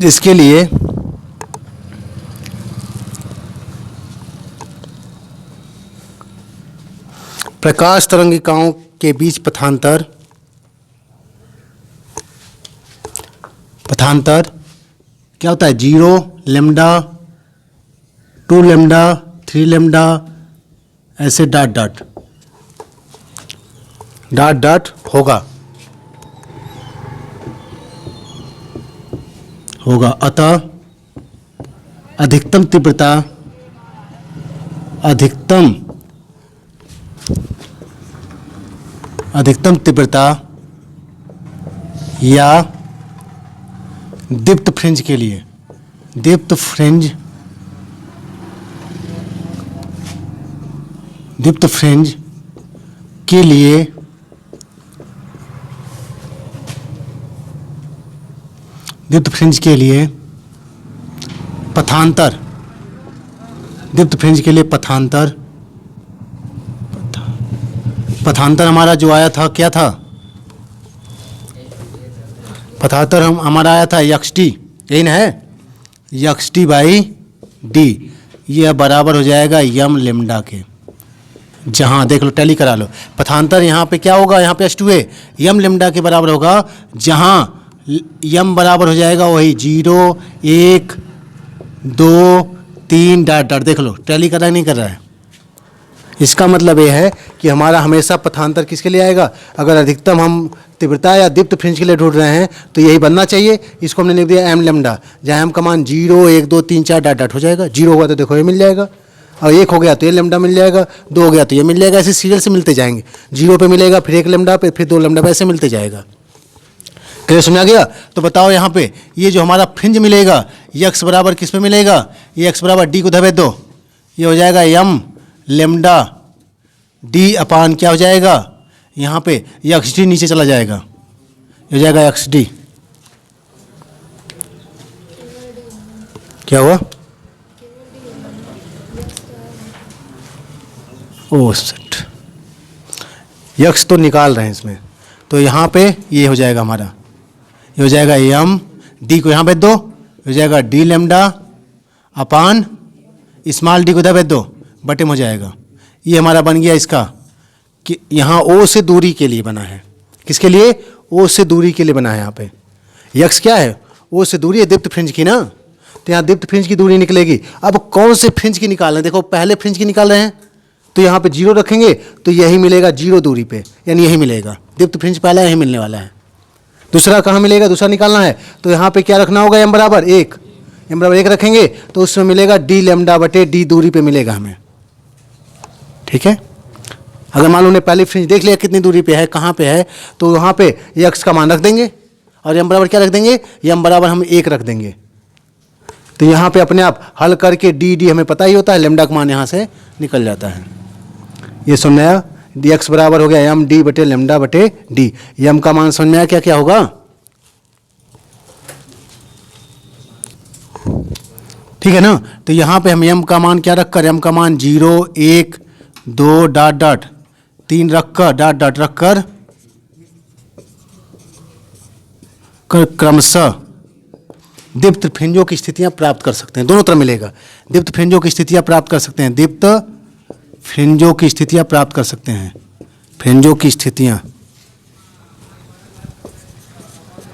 इसके लिए प्रकाश तरंगिकाओं के बीच पथांतर क्या होता है, 0 लेमडा, 2 लेमडा, 3 लेमडा, ऐसे डॉट डॉट होगा। अतः अधिकतम तीव्रता या दीप्त फ्रिंज के लिए, दीप्त फ्रिंज के लिए पथांतर, पथांतर हमारा जो आया था क्या था, पथांतर हमारा आया था XD, यही ना है, XD बाई D। यह बराबर हो जाएगा यम लेमडा के। जहाँ देख लो, टैली करा लो, पथांतर यहाँ पे क्या होगा, यहाँ पे S2A यम लेमडा के बराबर होगा। जहाँ यम बराबर हो जाएगा वही 0, 1, 2, 3 डॉट डॉट, देख लो टैली कर रहा है नहीं कर रहा है। इसका मतलब ये है कि हमारा हमेशा पथांतर किसके लिए आएगा, अगर अधिकतम हम तीव्रता या दीप्त फ्रिंज के लिए ढूंढ रहे हैं तो यही बनना चाहिए। इसको हमने लिख दिया एम लेमडा, जहाँ एम का मान 0 1 2 3 4 डॉट डॉट हो जाएगा। 0 हुआ तो देखो ये मिल जाएगा, और 1 हो गया तो ये लेमडा मिल जाएगा, 2 हो गया तो ये मिल जाएगा। ऐसे सीरियल से मिलते जाएंगे, 0 पे मिलेगा, फिर 1 लेमडा पे, फिर 2 लेमडा पे, ऐसे मिलते जाएगा। क्लियर समझा गया? तो बताओ यहाँ पे ये जो हमारा फ्रिंज मिलेगा यक्स बराबर किस पे मिलेगा, ये एक्स बराबर डी को धबे दो, ये हो जाएगा एम लेमडा डी अपान क्या हो जाएगा यहाँ पे एक्स डी, नीचे चला जाएगा, ये हो जाएगा एक्स डी। क्या हुआ? ओह शिट, यक्स तो निकाल रहे हैं इसमें, तो यहाँ पे ये हो जाएगा हमारा, ये हो जाएगा एम डी को यहाँ भेज दो, हो जाएगा डी लेमडा अपान स्मॉल डी को इधर भेज दो, बटे में हो जाएगा। ये हमारा बन गया इसका कि यहाँ ओ से दूरी के लिए बना है, किसके लिए, ओ से दूरी के लिए बना है। यहाँ पे यक्स क्या है, ओ से दूरी है दीप्त फ्रिंज की ना, तो यहाँ दीप्त फ्रिंज की दूरी निकलेगी। अब कौन से फ्रिंज की निकाल रहे हैं, देखो पहले फ्रिंज की निकाल रहे हैं तो यहाँ पे 0 रखेंगे तो यही मिलेगा 0 दूरी पे, यानी यही मिलेगा दीप्त फ्रिंज पहला यही मिलने वाला है। दूसरा कहाँ मिलेगा, दूसरा निकालना है तो यहाँ पे क्या रखना होगा, एम बराबर 1, एम बराबर 1 रखेंगे तो उसमें मिलेगा डी लेमडा बटे डी दूरी पे मिलेगा हमें। ठीक है, अगर मान लो उन्हें पहली फ्रिंज देख लिया कितनी दूरी पे है, कहाँ पे है, तो वहाँ पे यक्स का मान रख देंगे और एम बराबर क्या रख देंगे, एम बराबर हम 1 रख देंगे। तो यहाँ पे अपने आप हल करके डी डी हमें पता ही होता है, लेमडा का मान यहाँ से निकल जाता है। ये समझ में आया, डी एक्स बराबर हो गया एम डी बटे लेमडा बटे डी। एम का मान समझ में आया क्या क्या होगा, ठीक है ना। तो यहाँ पे हम एम का मान क्या रखकर, एम का मान 0 1 2 डॉट डॉट 3 रखकर डॉट डॉट रखकर क्रमशः दीप्त फ्रिंजों की स्थितियां प्राप्त कर सकते हैं। दोनों तरह मिलेगा, दीप्त फ्रिंजों की स्थितियां प्राप्त कर सकते हैं, दीप्त फ्रिंजों की स्थितियां प्राप्त कर सकते हैं। फ्रिंजों की स्थितियां,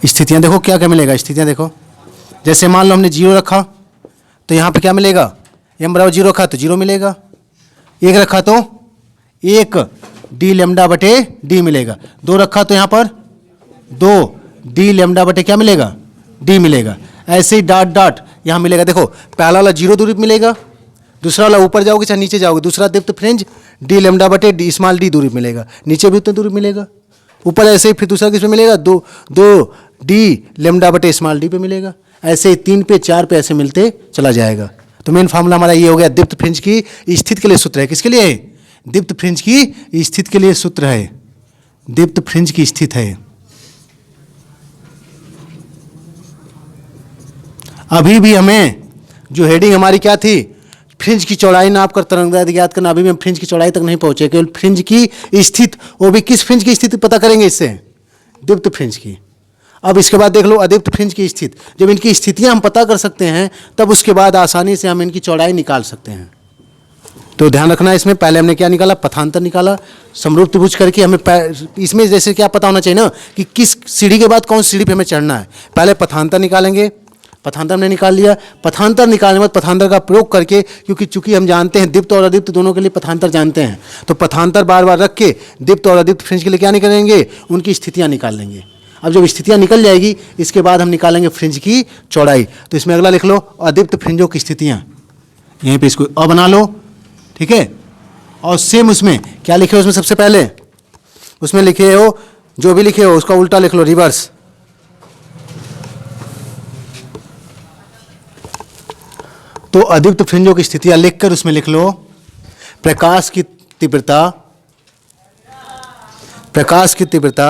स्थितियां देखो क्या क्या मिलेगा, स्थितियां देखो जैसे मान लो हमने 0 रखा तो यहाँ पे क्या मिलेगा, एम बराबर 0 रखा तो 0 मिलेगा, 1 रखा तो 1 डी लेमडा बटे डी मिलेगा, 2 रखा तो यहाँ पर 2 डी लेमडा बटे क्या मिलेगा, डी मिलेगा। ऐसे ही डॉट डॉट यहाँ मिलेगा, देखो पहला वाला 0 दूरी पे मिलेगा, दूसरा वाला ऊपर जाओगे चाहे नीचे जाओगे, दूसरा दीप्त फ्रिंज डी लेमडा बटे डी स्मॉल डी दूरी पे मिलेगा, नीचे भी उतनी दूरी मिलेगा, ऊपर ऐसे ही फिर दूसरा किस पे मिलेगा, 2 डी लेमडा बटे स्मॉल डी पे मिलेगा, ऐसे ही 3 पे 4 पे ऐसे मिलते चला जाएगा। तो मेन फार्मूला हमारा ये हो गया, दीप्त फ्रिंज की स्थिति के लिए सूत्र है, किसके लिए है, दीप्त फ्रिंज की स्थिति के लिए सूत्र है, दीप्त फ्रिंज की स्थिति है। अभी भी हमें जो हेडिंग हमारी क्या थी, फ्रिंज की चौड़ाई नाप कर तरंगदैर्घ्य ज्ञात करना, अभी भी हम फ्रिंज की चौड़ाई तक नहीं पहुंचे, केवल फ्रिंज की स्थिति, वो भी किस फ्रिंज की स्थिति पता करेंगे इससे, दीप्त फ्रिंज की। अब इसके बाद देख लो अदीप्त फ्रिंज की स्थिति, जब इनकी स्थितियां हम पता कर सकते हैं तब उसके बाद आसानी से हम इनकी चौड़ाई निकाल सकते हैं। तो ध्यान रखना इसमें, पहले हमने क्या निकाला, पथांतर निकाला, समरूप त्रिभुज करके हमें इसमें जैसे क्या पता होना चाहिए ना कि किस सीढ़ी के बाद कौन सीढ़ी पे हमें चढ़ना है। पहले पथांतर निकालेंगे, पथांतर हमने निकाल लिया, पथांतर निकालने के बाद पथांतर का प्रयोग करके, क्योंकि चूंकि हम जानते हैं दीप्त और अदीप्त दोनों के लिए पथांतर जानते हैं, तो पथांतर बार बार रख के दीप्त और अदीप्त फ्रिंज के लिए क्या निकालेंगे, उनकी स्थितियां निकाल लेंगे। अब जब स्थितियां निकल जाएगी इसके बाद हम निकालेंगे फ्रिंज की चौड़ाई। तो इसमें अगला लिख लो अदीप्त फ्रिंजों की स्थितियां, यहीं पे इसको अ बना लो, ठीक है। और सेम उसमें क्या लिखे हो, उसमें सबसे पहले उसमें लिखे हो, जो भी लिखे हो उसका उल्टा लिख लो, रिवर्स। तो अदीप्त फ्रिंजों की स्थितियां लिखकर उसमें लिख लो, प्रकाश की तीव्रता, प्रकाश की तीव्रता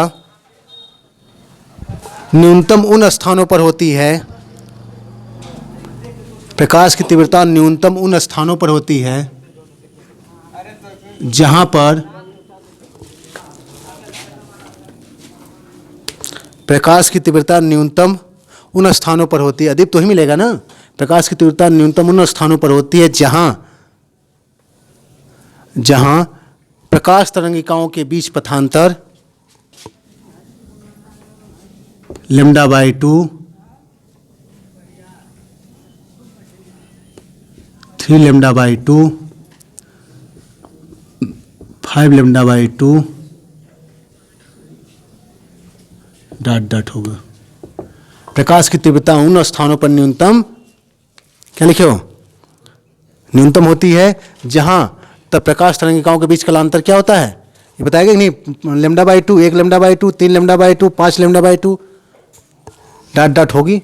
न्यूनतम उन स्थानों पर होती है, प्रकाश की तीव्रता न्यूनतम उन स्थानों पर होती है जहां पर प्रकाश की तीव्रता न्यूनतम उन स्थानों पर होती है, अदीप्त तो ही मिलेगा ना, प्रकाश की तीव्रता न्यूनतम उन स्थानों पर होती है जहां जहां प्रकाश तरंगिकाओं के बीच पथांतर λ/2 3 lambda by 2, 5 lambda by 2 dot dot होगा। प्रकाश की तीव्रता उन स्थानों पर न्यूनतम, क्या लिखे हो, न्यूनतम होती है जहां तब प्रकाश तरंगिकाओं के बीच कालांतर क्या होता है, ये बताएगा कि नहीं, lambda by 2, 1 lambda by 2, 3 lambda by 2, 5 lambda by 2 dot dot होगी।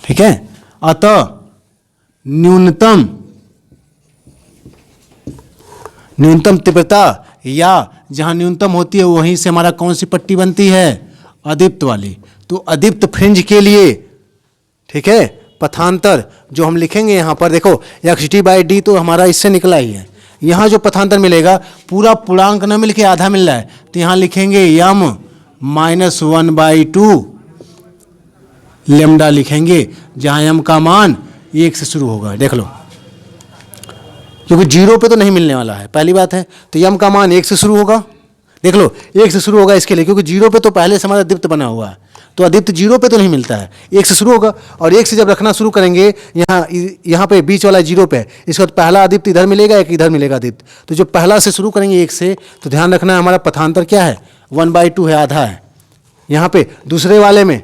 ठीक है, अतः न्यूनतम तीव्रता या जहां न्यूनतम होती है वहीं से हमारा कौन सी पट्टी बनती है, अदीप्त वाली। तो अदीप्त फ्रिंज के लिए, ठीक है, पथांतर जो हम लिखेंगे यहाँ पर देखो, एक्स डी बाई डी तो हमारा इससे निकला ही है। यहाँ जो पथांतर मिलेगा पूरा पूर्णांक न मिल के आधा मिल रहा है, तो यहाँ लिखेंगे यम -1/2 लेमडा लिखेंगे, जहाँ यम का मान 1 से शुरू होगा। देख लो, क्योंकि 0 पे तो नहीं मिलने वाला है, पहली बात है, तो यम का मान 1 से शुरू होगा। देख लो 1 से शुरू होगा इसके लिए, क्योंकि 0 पे तो पहले से हमारा दीप्त बना हुआ है, तो अदीप्त 0 पे तो नहीं मिलता है, 1 से शुरू होगा। और 1 से जब रखना शुरू करेंगे, यहाँ पे बीच वाला 0 पे, इसके बाद पहला अदीप्त इधर मिलेगा, एक इधर मिलेगा अदीप्त। तो जो पहला से शुरू करेंगे 1 से, तो ध्यान रखना है हमारा पथांतर क्या है, 1/2 है, आधा है। यहाँ पे दूसरे वाले में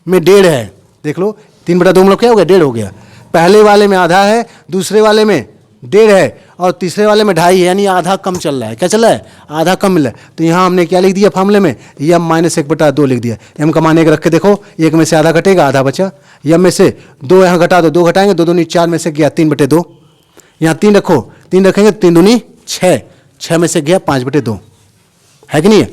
1.5 है, देख लो 3/2 में क्या हो गया, 1.5 हो गया। पहले वाले में आधा है, दूसरे वाले में 1.5 है, और तीसरे वाले में 2.5 है, यानी आधा कम चल रहा है। क्या चल रहा है, आधा कम मिल रहा है। तो यहाँ हमने क्या लिख दिया फार्मूले में, यम -1/2 लिख दिया। यम का मान 1 रख के देखो, 1 में से आधा घटेगा, आधा बचा। यम में से 2 यहाँ घटा दो, 2 घटाएंगे, 2 दूनी 4 में से गया 3/2। यहाँ 3 रखो, 3 रखेंगे, 3 दूनी 6, 6 में से गया 5/2, है कि नहीं है।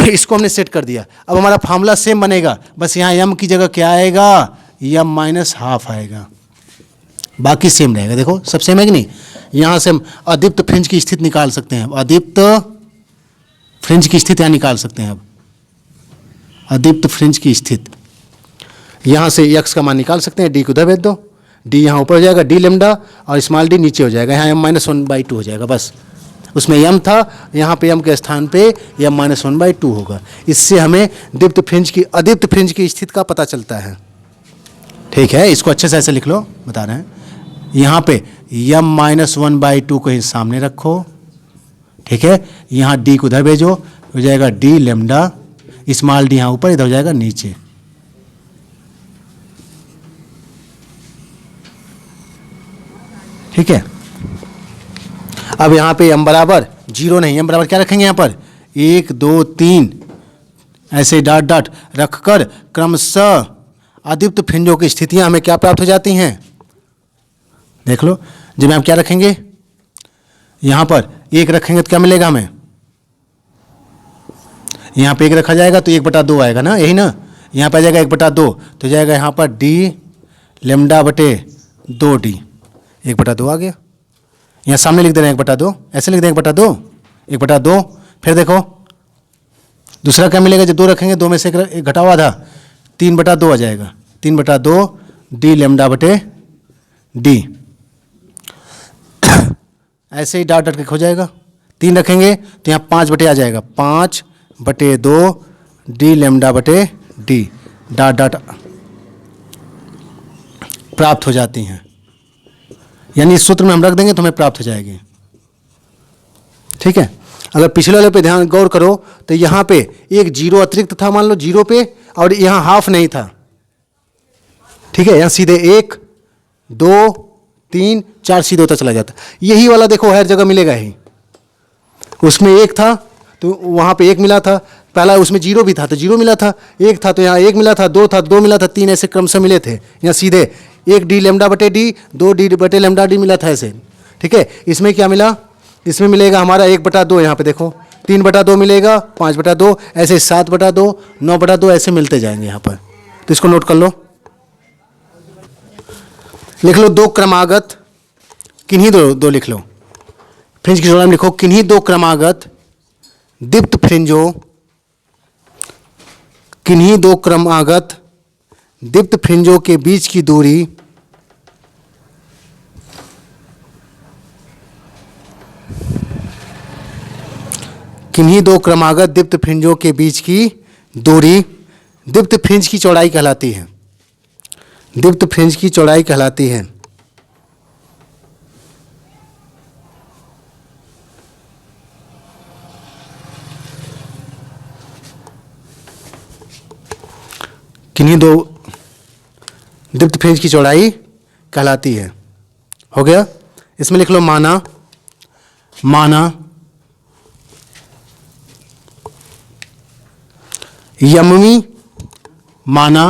इसको हमने सेट कर दिया। अब हमारा फार्मूला सेम बनेगा, बस यहाँ यम की जगह क्या आएगा, यम -1/2 आएगा, बाकी सेम रहेगा। देखो सब सेम है कि नहीं। यहाँ से हम अदीप्त फ्रिंज की स्थिति निकाल सकते हैं, अदीप्त फ्रिंज की स्थिति यहाँ निकाल सकते हैं। अब अदीप्त फ्रिंज की स्थिति यहाँ से x का मान निकाल सकते हैं, d को उधर भेज दो, d यहाँ ऊपर हो जाएगा d लेमडा, और स्मॉल d नीचे हो जाएगा, यहाँ m -1/2 हो जाएगा। बस उसमें m था, यहाँ पे m के स्थान पे m -1/2 होगा। इससे हमें दीप्त फ्रिंज की, अदीप्त फ्रिंज की स्थिति का पता चलता है। ठीक है, इसको अच्छे से ऐसे लिख लो, बता रहे हैं। यहाँ पे यम -1/2 को ही सामने रखो, ठीक है, यहाँ d को उधर भेजो, हो जाएगा d लेमडा, स्मॉल d यहाँ ऊपर, इधर हो जाएगा नीचे। ठीक है, अब यहाँ पे m बराबर 0 नहीं, m बराबर क्या रखेंगे यहाँ पर, 1 2 3 ऐसे डॉट डॉट रखकर क्रमशः अदीप्त फ्रिंजों की स्थितियाँ हमें क्या प्राप्त हो जाती हैं। देख लो, जब हम क्या रखेंगे, यहाँ पर 1 रखेंगे तो क्या मिलेगा हमें, यहाँ पे 1 रखा जाएगा तो 1/2 आएगा ना, यही ना, यहाँ पे आ जाएगा 1/2, तो जाएगा यहाँ पर d लेमडा बटे 2d, 1/2 आ गया। यहाँ सामने लिख दे रहे हैं 1/2, ऐसे लिख दें 1/2, 1/2। फिर देखो दूसरा क्या मिलेगा, जब 2 रखेंगे, 2 में से 1 घटाओ आधा, 3/2 आ जाएगा, 3/2 d लेमडा बटे d। ऐसे ही डॉट डॉट के हो जाएगा, 3 रखेंगे तो यहाँ 5/, आ जाएगा 5/2 d लेमडा बटे d, डॉट डॉट प्राप्त हो जाती हैं। यानी इस सूत्र में हम रख देंगे तो हमें प्राप्त हो जाएगी। ठीक है, अगर पिछले वाले पे ध्यान गौर करो तो यहाँ पे एक 0 अतिरिक्त था, मान लो 0 पे, और यहाँ हाफ नहीं था। ठीक है, यहाँ सीधे 1 2 3 4 सीधे होता चला जाता। यही वाला देखो हर जगह मिलेगा ही, उसमें 1 था तो वहाँ पे 1 मिला था, पहला उसमें 0 भी था तो 0 मिला था, 1 था तो यहाँ 1 मिला था, 2 था 2 मिला था, 3 ऐसे क्रम से मिले थे। यहाँ सीधे 1 d लेमडा बटे d, 2 d बटे लेमडा d मिला था ऐसे। ठीक है, इसमें क्या मिला, इसमें मिलेगा हमारा 1/2, यहाँ पे देखो 3/2 मिलेगा, 5/2, ऐसे 7/2, 9/2 ऐसे मिलते जाएंगे यहाँ पर। तो इसको नोट कर लो, लिख लो 2 क्रमागत, किन्हीं दो लिख लो, फ्रिंज की चौड़ाई में लिखो किन्हीं 2 क्रमागत दीप्त फ्रिंजों, किन्हीं 2 क्रमागत दीप्त फ्रिंजों के बीच की दूरी किन्हीं 2 क्रमागत दीप्त फ्रिंजों के बीच की दूरी दीप्त फ्रिंज की चौड़ाई कहलाती है, दीप्त फ्रिंज की चौड़ाई कहलाती है। किन्हीं दो दीप्त फ्रिंज की चौड़ाई कहलाती है। हो गया। इसमें लिख लो माना, माना यमवी, माना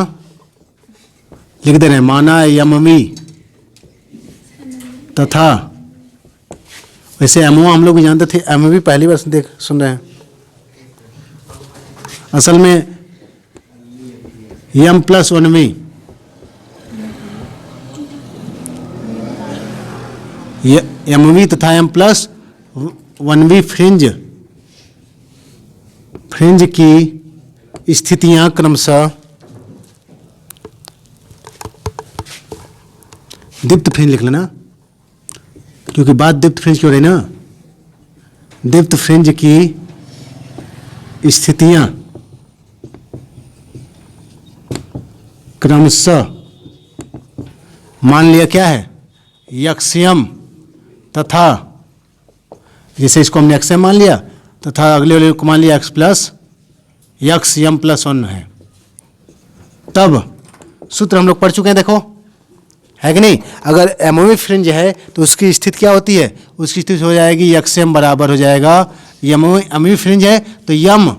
लिख दे रहे हैं, माना यमवी तथा, वैसे एमओ हम लोग भी जानते थे, एमवी पहली बार सुन रहे हैं। असल में यम प्लस वनवी, एमवी तथा एम प्लस वनवी फ्रिंज, फ्रिंज की स्थितियां क्रमशः दीप्त फ्रिंज लिख लेना, क्योंकि बात दीप्त फ्रिंज की हो रही ना। दीप्त फ्रिंज की स्थितियां क्रमशः, मान लिया क्या है, यक्ष्यम तथा, जैसे इसको हमने एक्सएम मान लिया, तथा अगले वाले को मान लिया एक्स प्लस यक्स यम प्लस 1 है। तब सूत्र हम लोग पढ़ चुके हैं, देखो है कि नहीं। अगर एमओवी फ्रिंज है तो उसकी स्थिति क्या होती है, उसकी स्थिति हो जाएगी यक्ष्यम बराबर हो जाएगा एमओवी फ्रिंज है तो यम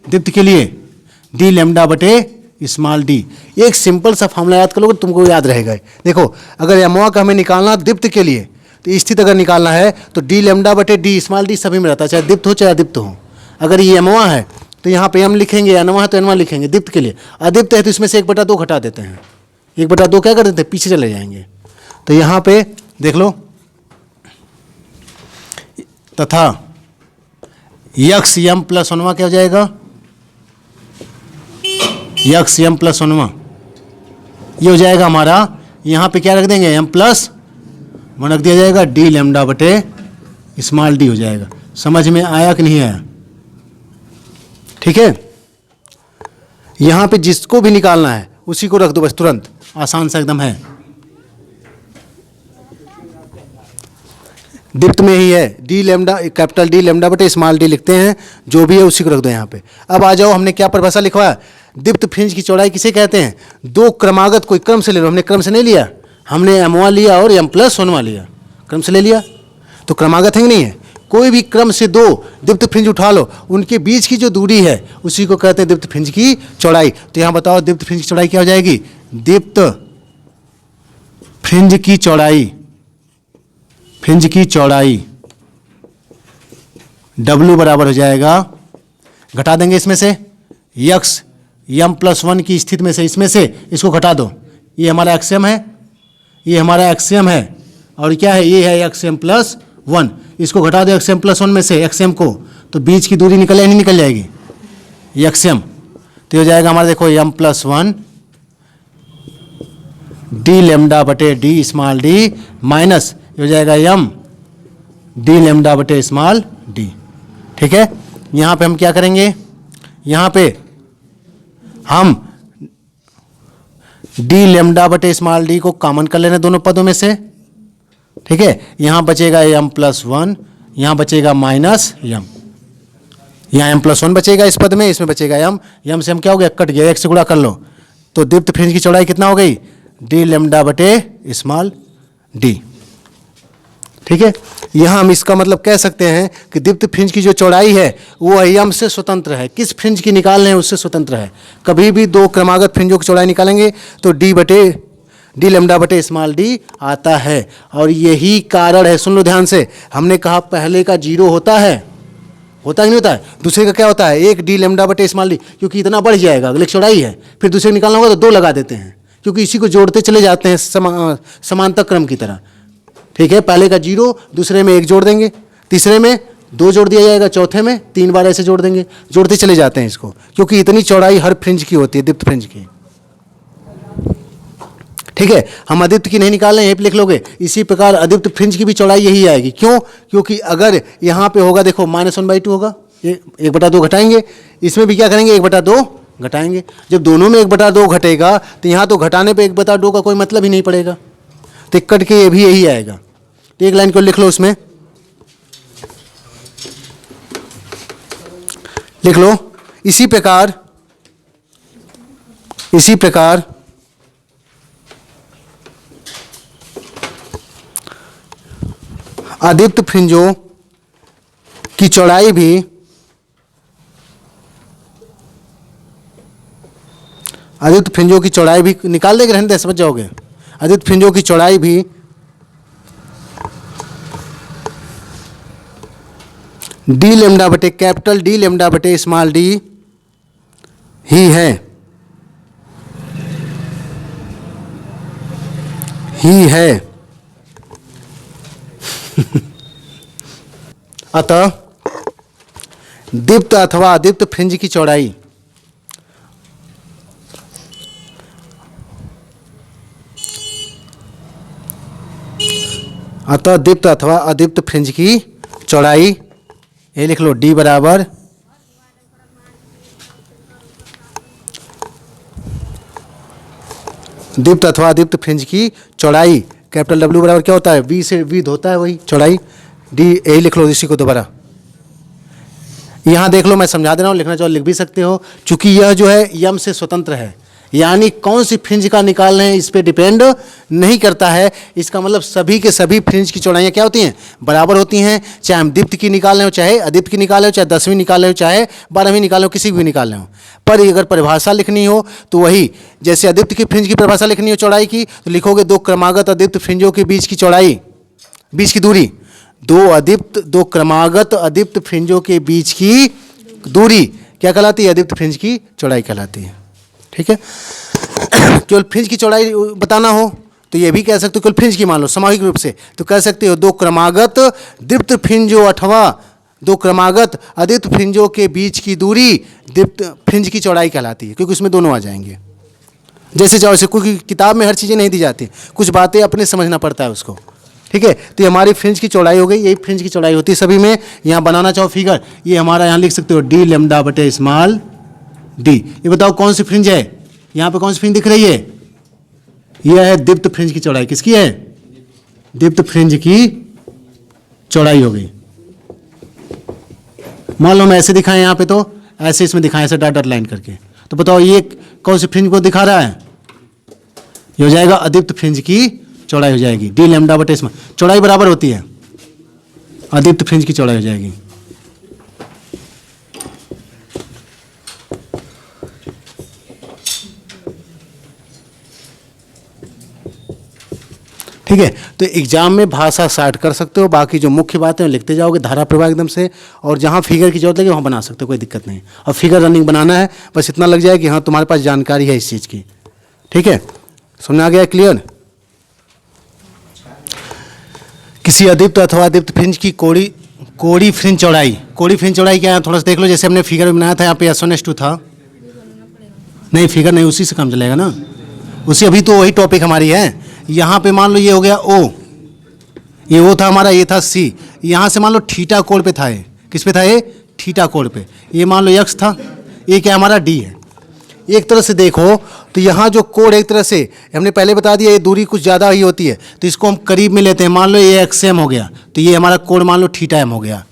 दीप्त के लिए डी लेमडा बटे स्मॉल डी। एक सिंपल सा फॉर्मूला याद कर लोगे तुमको याद रहेगा। देखो अगर एमओ का हमें निकालना दीप्त के लिए, तो स्थिति अगर निकालना है तो डी लेमडा बटे डी स्मॉल डी सभी में रहता है, चाहे दीप्त हो चाहे अदीप्त हो। अगर ये एमओ है तो यहाँ पे एम लिखेंगे, एनवा है तो एनवा लिखेंगे दीप्त के लिए। अदीप्त है तो इसमें से 1/2 घटा देते हैं, 1/2 क्या कर देते हैं, पीछे चले जाएंगे। तो यहाँ पे देख लो, तथा यक्स यम प्लस 1 क्या हो जाएगा, यक्स एम प्लस 1 ये हो जाएगा हमारा। यहाँ पे क्या रख देंगे, एम प्लस 1 रख दिया जाएगा, डी लेमडा बटे स्मॉल डी हो जाएगा। समझ में आया कि नहीं आया? ठीक है। यहाँ पे जिसको भी निकालना है उसी को रख दो बस, तुरंत, आसान सा एकदम है। दीप्त में ही है D lambda, capital D lambda बटे स्मॉल डी लिखते हैं, जो भी है उसी को रख दो यहाँ पे। अब आ जाओ, हमने क्या परिभाषा लिखवाया, दीप्त फ्रिंज की चौड़ाई किसे कहते हैं, दो क्रमागत, कोई क्रम से ले लो, हमने क्रम से नहीं लिया, हमने एम1 लिया और एम प्लस 1 लिया, क्रम से ले लिया तो क्रमागत है कि नहीं है। कोई भी क्रम से दो दीप्त फ्रिंज उठा लो, उनके बीच की जो दूरी है उसी को कहते हैं दीप्त फ्रिंज की चौड़ाई। तो यहाँ बताओ दीप्त फ्रिंज की चौड़ाई क्या हो जाएगी, दीप्त फ्रिंज की चौड़ाई, फ्रिंज की चौड़ाई W बराबर हो जाएगा, घटा देंगे इसमें से यक्स यम प्लस 1 की स्थिति में से, इसमें से इसको घटा दो, ये हमारा एक्सएम है, ये हमारा एक्सएम है, और क्या है, ये है एक्सएम प्लस 1, इसको घटा दो एक्सएम प्लस 1 में से एक्सएम को, तो बीच की दूरी निकल या नहीं निकल जाएगी, एक्सएम। तो हो जाएगा हमारा, देखो एम प्लस 1 डी लेमडा बटे डी स्मॉल डी माइनस हो जाएगा एम डी लेमडा बटे स्मॉल डी। ठीक है। यहाँ पे हम क्या करेंगे, यहाँ पे हम डी लेमडा बटे स्मॉल डी को कॉमन कर लेना दोनों पदों में से। ठीक है। यहाँ बचेगा एम प्लस 1, यहाँ बचेगा माइनस एम, यहाँ एम प्लस 1 बचेगा इस पद में, इसमें बचेगा एम, एम से एम क्या हो गया, कट गया, 1 से गुणा कर लो, तो दीप्त फ्रिंज की चौड़ाई कितना हो गई, डी लेमडा बटे स्मॉल डी। ठीक है। यहाँ हम इसका मतलब कह सकते हैं कि दीप्त फ्रिंज की जो चौड़ाई है वो एम से स्वतंत्र है, किस फ्रिंज की निकाल रहे हैं उससे स्वतंत्र है। कभी भी दो क्रमागत फ्रिंजों की चौड़ाई निकालेंगे तो डी लेमडा बटे स्मॉल डी आता है, और यही कारण है, सुन लो ध्यान से, हमने कहा पहले का 0 होता है कि नहीं होता है, दूसरे का क्या होता है, एक डी लेमडा बटे स्मॉल डी, क्योंकि इतना बढ़ जाएगा, अगले की चौड़ाई है, फिर दूसरे निकालना होगा तो 2 लगा देते हैं, क्योंकि इसी को जोड़ते चले जाते हैं समांतर क्रम की तरह। ठीक है। पहले का 0, दूसरे में 1 जोड़ देंगे, तीसरे में 2 जोड़ दिया जाएगा, चौथे में 3 बार ऐसे जोड़ देंगे, जोड़ते चले जाते हैं इसको, क्योंकि इतनी चौड़ाई हर फ्रिंज की होती है, दीप्त फ्रिंज की। ठीक है। हम अदीप्त की नहीं निकाल रहे हैं, यहीं पे लिख लोगे। इसी प्रकार अदीप्त फ्रिंज की भी चौड़ाई यही आएगी। क्यों? क्योंकि अगर यहाँ पे होगा, देखो -1/2 होगा, ये 1/2 घटाएंगे, इसमें भी क्या करेंगे, 1/2 घटाएंगे। जब दोनों में 1/2 घटेगा तो यहाँ तो घटाने पे 1/2 का कोई मतलब ही नहीं पड़ेगा, तो कट के ये भी यही आएगा। तो एक लाइन को लिख लो, उसमें लिख लो, इसी प्रकार इसी प्रकार अदीप्त फ्रिंजों की चौड़ाई भी अदीप्त फ्रिंजों की चौड़ाई भी निकाल देंगे, रहने दे, समझ जाओगे। अदीप्त फ्रिंजों की चौड़ाई भी डी लेमडा बटे कैपिटल डी लेमडा बटे स्मॉल डी ही है अतः दीप्त अथवा अदीप्त फ्रिंज की चौड़ाई अतः दीप्त अथवा अदीप्त फ्रिंज की चौड़ाई, ये लिख लो, डी बराबर दीप्त अथवा अदीप्त फ्रिंज की चौड़ाई कैपिटल डब्ल्यू बराबर क्या होता है, वी से विद होता है वही चौड़ाई, डी, यही लिख लो इसी को दोबारा। यहाँ देख लो, मैं समझा दे रहा हूँ, लिखना चाहो लिख भी सकते हो, क्योंकि यह जो है यम से स्वतंत्र है, यानी कौन सी फ्रिंज का निकाल रहे हैं इस पे डिपेंड नहीं करता है। इसका मतलब सभी के सभी फ्रिंज की चौड़ाइयाँ क्या होती हैं, बराबर होती हैं, चाहे हम दीप्त की निकाल रहे हो, चाहे अदीप्त की निकाल रहे हो, चाहे 10वीं निकाल रहे हो, चाहे 12वीं निकाल रहे हो, किसी भी निकाल रहे हो। पर अगर परिभाषा लिखनी हो तो वही, जैसे अदीप्त की फ्रिंज की परिभाषा लिखनी हो चौड़ाई की, तो लिखोगे दो क्रमागत अदीप्त फ्रिंजों के बीच की चौड़ाई, बीच की दूरी, दो क्रमागत अदीप्त फ्रिंजों के बीच की दूरी क्या कहलाती है, अदीप्त फ्रिंज की चौड़ाई कहलाती है। ठीक है, केवल फ्रिंज की चौड़ाई बताना हो तो ये भी कह सकते हो, केवल फ्रिंज की मान लो सामूहिक रूप से, तो कह सकते हो दो क्रमागत दीप्त फ्रिंजों अथवा दो क्रमागत अदीप्त फ्रिंजों के बीच की दूरी दीप्त फ्रिंज की चौड़ाई कहलाती है, क्योंकि उसमें दोनों आ जाएंगे। जैसे चाहो वैसे, क्योंकि किताब में हर चीज़ें नहीं दी जाती, कुछ बातें अपने समझना पड़ता है उसको। ठीक है, तो ये हमारी फ्रिंज की चौड़ाई हो गई, यही फ्रिंज की चौड़ाई होती है सभी में। यहाँ बनाना चाहो फिगर, ये हमारा यहाँ लिख सकते हो डी लेमडा बटे स्मॉल डी। ये बताओ कौन सी फ्रिंज है, यहाँ पे कौन सी फ्रिंज दिख रही है, यह है दीप्त फ्रिंज की चौड़ाई। किसकी है, दीप्त फ्रिंज की चौड़ाई हो गई। मान लो मैं ऐसे दिखाएं यहाँ पे, तो ऐसे इसमें दिखाएं, ऐसे डॉट डॉट लाइन करके, तो बताओ ये कौन सी फ्रिंज को दिखा रहा है, ये हो जाएगा अदीप्त फ्रिंज की चौड़ाई हो जाएगी, डी लेमडा बटे स्मॉल, चौड़ाई बराबर होती है, अदीप्त फ्रिंज की चौड़ाई हो जाएगी। ठीक है, तो एग्जाम में भाषा स्टार्ट कर सकते हो, बाकी जो मुख्य बातें लिखते जाओगे धारा प्रवाह एकदम से, और जहाँ फिगर की जरूरत लगे वहाँ बना सकते हो, कोई दिक्कत नहीं। और फिगर रनिंग बनाना है, बस इतना लग जाए कि हाँ तुम्हारे पास जानकारी है इस चीज़ की। ठीक है, समझ आ गया, क्लियर। किसी अदीप्त अथवा अदीप्त फ्रिंज की कोड़ी फ्रिंज चौड़ाई, कोड़ी फ्रिंज चौड़ाई क्या है थोड़ा सा देख लो। जैसे हमने फिगर बनाया था, यहाँ पे S1S2 था, नहीं फिगर नहीं, उसी से काम चलेगा ना, उसी, अभी तो वही टॉपिक हमारी है। यहाँ पे मान लो ये हो गया O, ये O था हमारा, ये था C, यहाँ से मान लो थीटा कोण पे था, ये किस पे था, ये थीटा कोण पे, ये मान लो X था, ये क्या हमारा D है। एक तरह से देखो तो यहाँ जो कोण एक तरह से हमने पहले बता दिया, ये दूरी कुछ ज़्यादा ही होती है, तो इसको हम करीब में लेते हैं। मान लो ये XM हो गया, तो ये हमारा कोण मान लो थीटा M हो गया,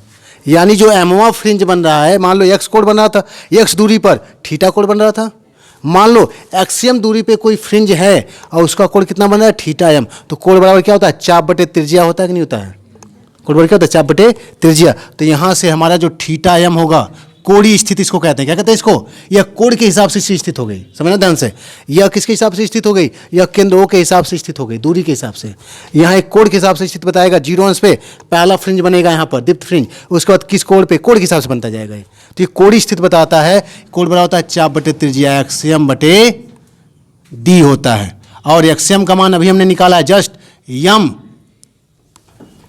यानी जो एमवा फ्रिंज बन रहा है, मान लो X कोण बन रहा था, X दूरी पर थीटा कोण बन रहा था। मान लो एक्सियम दूरी पे कोई फ्रिंज है और उसका कोण कितना बन रहा है, थीटा एम, तो कोण बराबर क्या होता है, चाप बटे त्रिज्या होता है कि नहीं होता है, कोण बराबर क्या होता है, चाप बटे त्रिज्या। तो यहाँ से हमारा जो थीटा एम होगा, कोणीय स्थिति इसको कहते हैं, क्या कहते हैं इसको, यह कोण के हिसाब से स्थित हो गई, समझना ध्यान से, यह किसके हिसाब से स्थित हो गई, यह केंद्र O के हिसाब से स्थित हो गई, दूरी के हिसाब से। यहाँ एक कोण के हिसाब से स्थित बताएगा, 0 अंश पे पहला फ्रिंज बनेगा यहाँ पर दीप्त फ्रिंज, उसके बाद किस कोण पे, कोण के हिसाब से बनता जाएगा। तो ये कोणीय स्थिति बताता है, कोण बड़ा होता है चाप बटे त्रिज्या, एक्सियम बटे डी होता है। और एक्सियम का मान अभी हमने निकाला है जस्ट, यम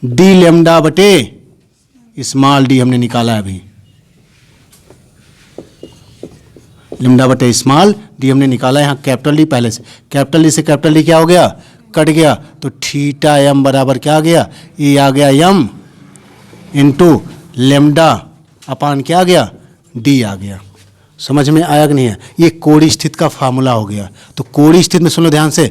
डी लेमडा बटे स्मॉल डी हमने निकाला है अभी, लेमडा बटे स्मॉल डी हमने निकाला है। यहाँ कैपिटल डी पहले से, कैपिटल डी से कैपिटल डी क्या हो गया, कट गया, तो थीटा एम बराबर क्या आ गया, ये आ गया एम इंटू लेमडा अपान क्या आ गया, डी आ गया। समझ में आया कि नहीं है, ये कोणीय स्थिति का फार्मूला हो गया। तो कोणीय स्थिति में सुनो ध्यान से,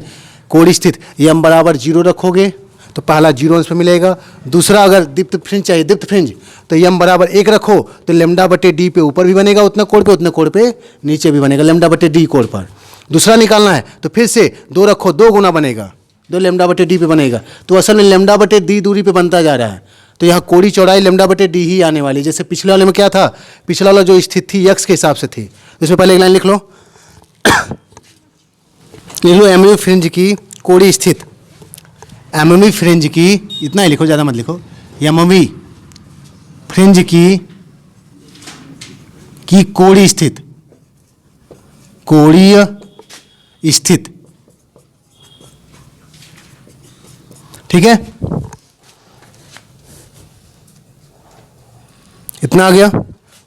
कोणीय स्थिति एम बराबर 0 रखोगे तो पहला 0 अंश पे मिलेगा, दूसरा अगर दीप्त फ्रिंज चाहिए, दीप्त फ्रिंज, तो एम बराबर 1 रखो तो लेमडा बटे डी पे ऊपर भी बनेगा उतना कोण पे, उतने कोण पे नीचे भी बनेगा, लेमडा बटे डी कोण पर। दूसरा निकालना है तो फिर से 2 रखो, 2 गुना बनेगा, 2 लेमडा बटे डी पे बनेगा। तो असल में लेमडा बटे डी दूरी पे बनता जा रहा है, तो यहाँ कोड़ी चौड़ाई लेमडा बटे डी ही आने वाली। जैसे पिछले वाले में क्या था, पिछला वाला जो स्थिति थी यक्स के हिसाब से थी, तो इसमें पहले एक लाइन लिख लो, लिख लो एमवी फ्रिंज की कोड़ी स्थित, एमवी फ्रिंज की, इतना ही लिखो, ज़्यादा मत लिखो, एमवी फ्रिंज की कोड़ी स्थित, कोणीय स्थित, ठीक है, इतना आ गया।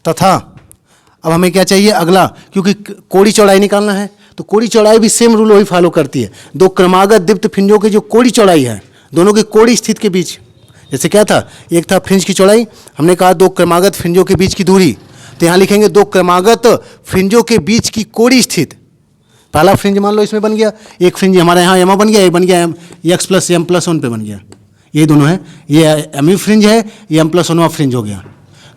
तथा अब हमें क्या चाहिए अगला, क्योंकि कोड़ी चौड़ाई निकालना है, तो कोड़ी चौड़ाई भी सेम रूल वही फॉलो करती है। 2 क्रमागत दीप्त फ्रिंजों की जो कोड़ी चौड़ाई है, दोनों की कोड़ी स्थित के बीच, जैसे क्या था, एक था फ्रिंज की चौड़ाई, हमने कहा 2 क्रमागत फ्रिंजों के बीच की दूरी, तो यहाँ लिखेंगे 2 क्रमागत फ्रिंजों के बीच की कोड़ी स्थित। पहला फ्रिंज मान लो इसमें बन गया, एक फ्रिंज हमारे यहाँ एमा बन गया, एक बन गया एक्स प्लस एम प्लस 1 पे बन गया, ये दोनों है, ये एमी फ्रिंज है, ये एम प्लस 1 फ्रिंज हो गया।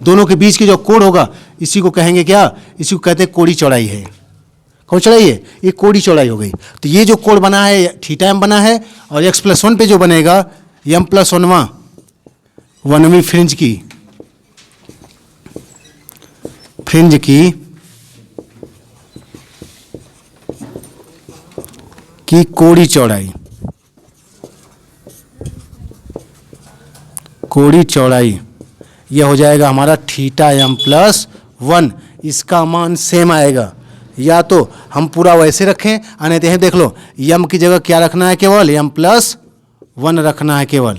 दोनों के बीच की जो कोण होगा इसी को कहेंगे क्या, इसी को कहते हैं कोड़ी चौड़ाई है। कौन चौड़ाई है, ये कोड़ी चौड़ाई हो गई। तो ये जो कोण बना है थीटा एम बना है, और एक्स प्लस 1 पे जो बनेगा एम प्लस 1वीं फ्रिंज की कोड़ी चौड़ाई, कोड़ी चौड़ाई ये हो जाएगा हमारा थीटा एम प्लस 1। इसका मान सेम आएगा, या तो हम पूरा वैसे रखें, नहीं तो देख लो यम की जगह क्या रखना है, केवल एम प्लस 1 रखना है केवल,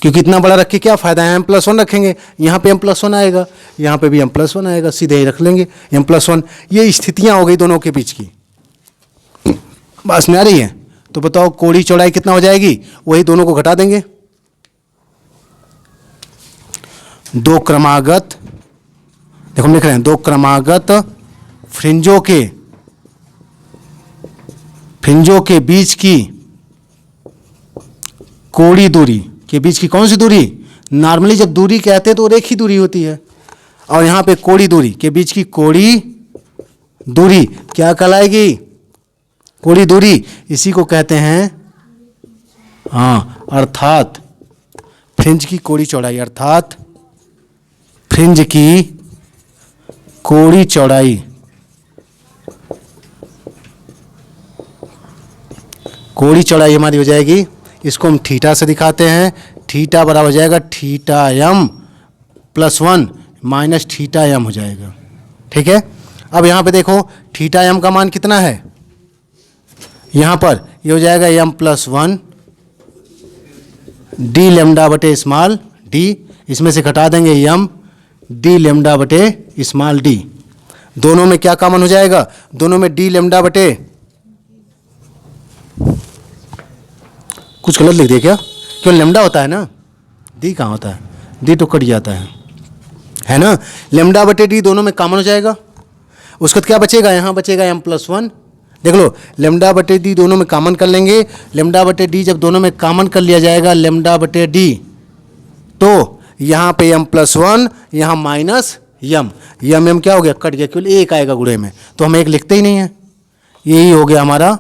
क्योंकि इतना बड़ा रख के क्या फ़ायदा है, एम प्लस 1 रखेंगे, यहाँ पे एम प्लस 1 आएगा, यहाँ पे भी एम प्लस 1 आएगा, सीधे ही रख लेंगे एम प्लस 1। ये स्थितियाँ हो गई दोनों के बीच की, बात में आ रही है। तो बताओ कोड़ी चौड़ाई कितना हो जाएगी, वही दोनों को घटा देंगे, 2 क्रमागत, देखो हम लिख रहे हैं 2 क्रमागत फ्रिंजों के बीच की कोड़ी दूरी के बीच की कौन सी दूरी, नॉर्मली जब दूरी कहते हैं तो रेखी दूरी होती है, और यहाँ पे कोड़ी दूरी के बीच की कोड़ी दूरी क्या कहलाएगी, कोड़ी दूरी, इसी को कहते हैं अर्थात फ्रिंज की कोड़ी चौड़ाई, अर्थात फ्रिंज की कोड़ी चौड़ाई, कोड़ी चौड़ाई हमारी हो जाएगी, इसको हम थीटा से दिखाते हैं, थीटा बराबर हो जाएगा theta M plus 1 minus theta M हो जाएगा, ठीक है। अब यहाँ पे देखो थीटा एम का मान कितना है, यहाँ पर ये हो जाएगा एम प्लस 1 डी लेमडा बटे स्मॉल डी, इसमें से घटा देंगे एम डी लेमडा बटे स्मॉल डी, दोनों में क्या कॉमन हो जाएगा, दोनों में डी लेमडा बटे, कुछ गलत लिख दिया क्या, क्यों लेमडा होता है ना, डी कहाँ होता है, डी तो कट जाता है ना, लेमडा बटे डी दोनों में कॉमन हो जाएगा। उसके बाद क्या बचेगा, यहाँ बचेगा एम प्लस 1, देख लो लेमडा बटे डी दोनों में कॉमन कर लेंगे, लेमडा बटे डी जब दोनों में कॉमन कर लिया जाएगा लेमडा बटे डी, तो यहाँ पे एम प्लस 1, यहाँ माइनस यम, यम एम क्या हो गया, कट गया, केवल एक आएगा गुणे में, तो हम एक लिखते ही नहीं है, यही हो गया हमारा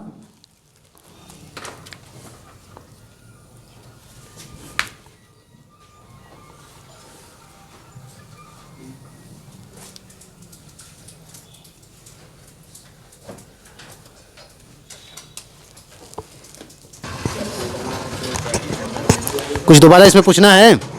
कुछ दोबारा इसमें पूछना है।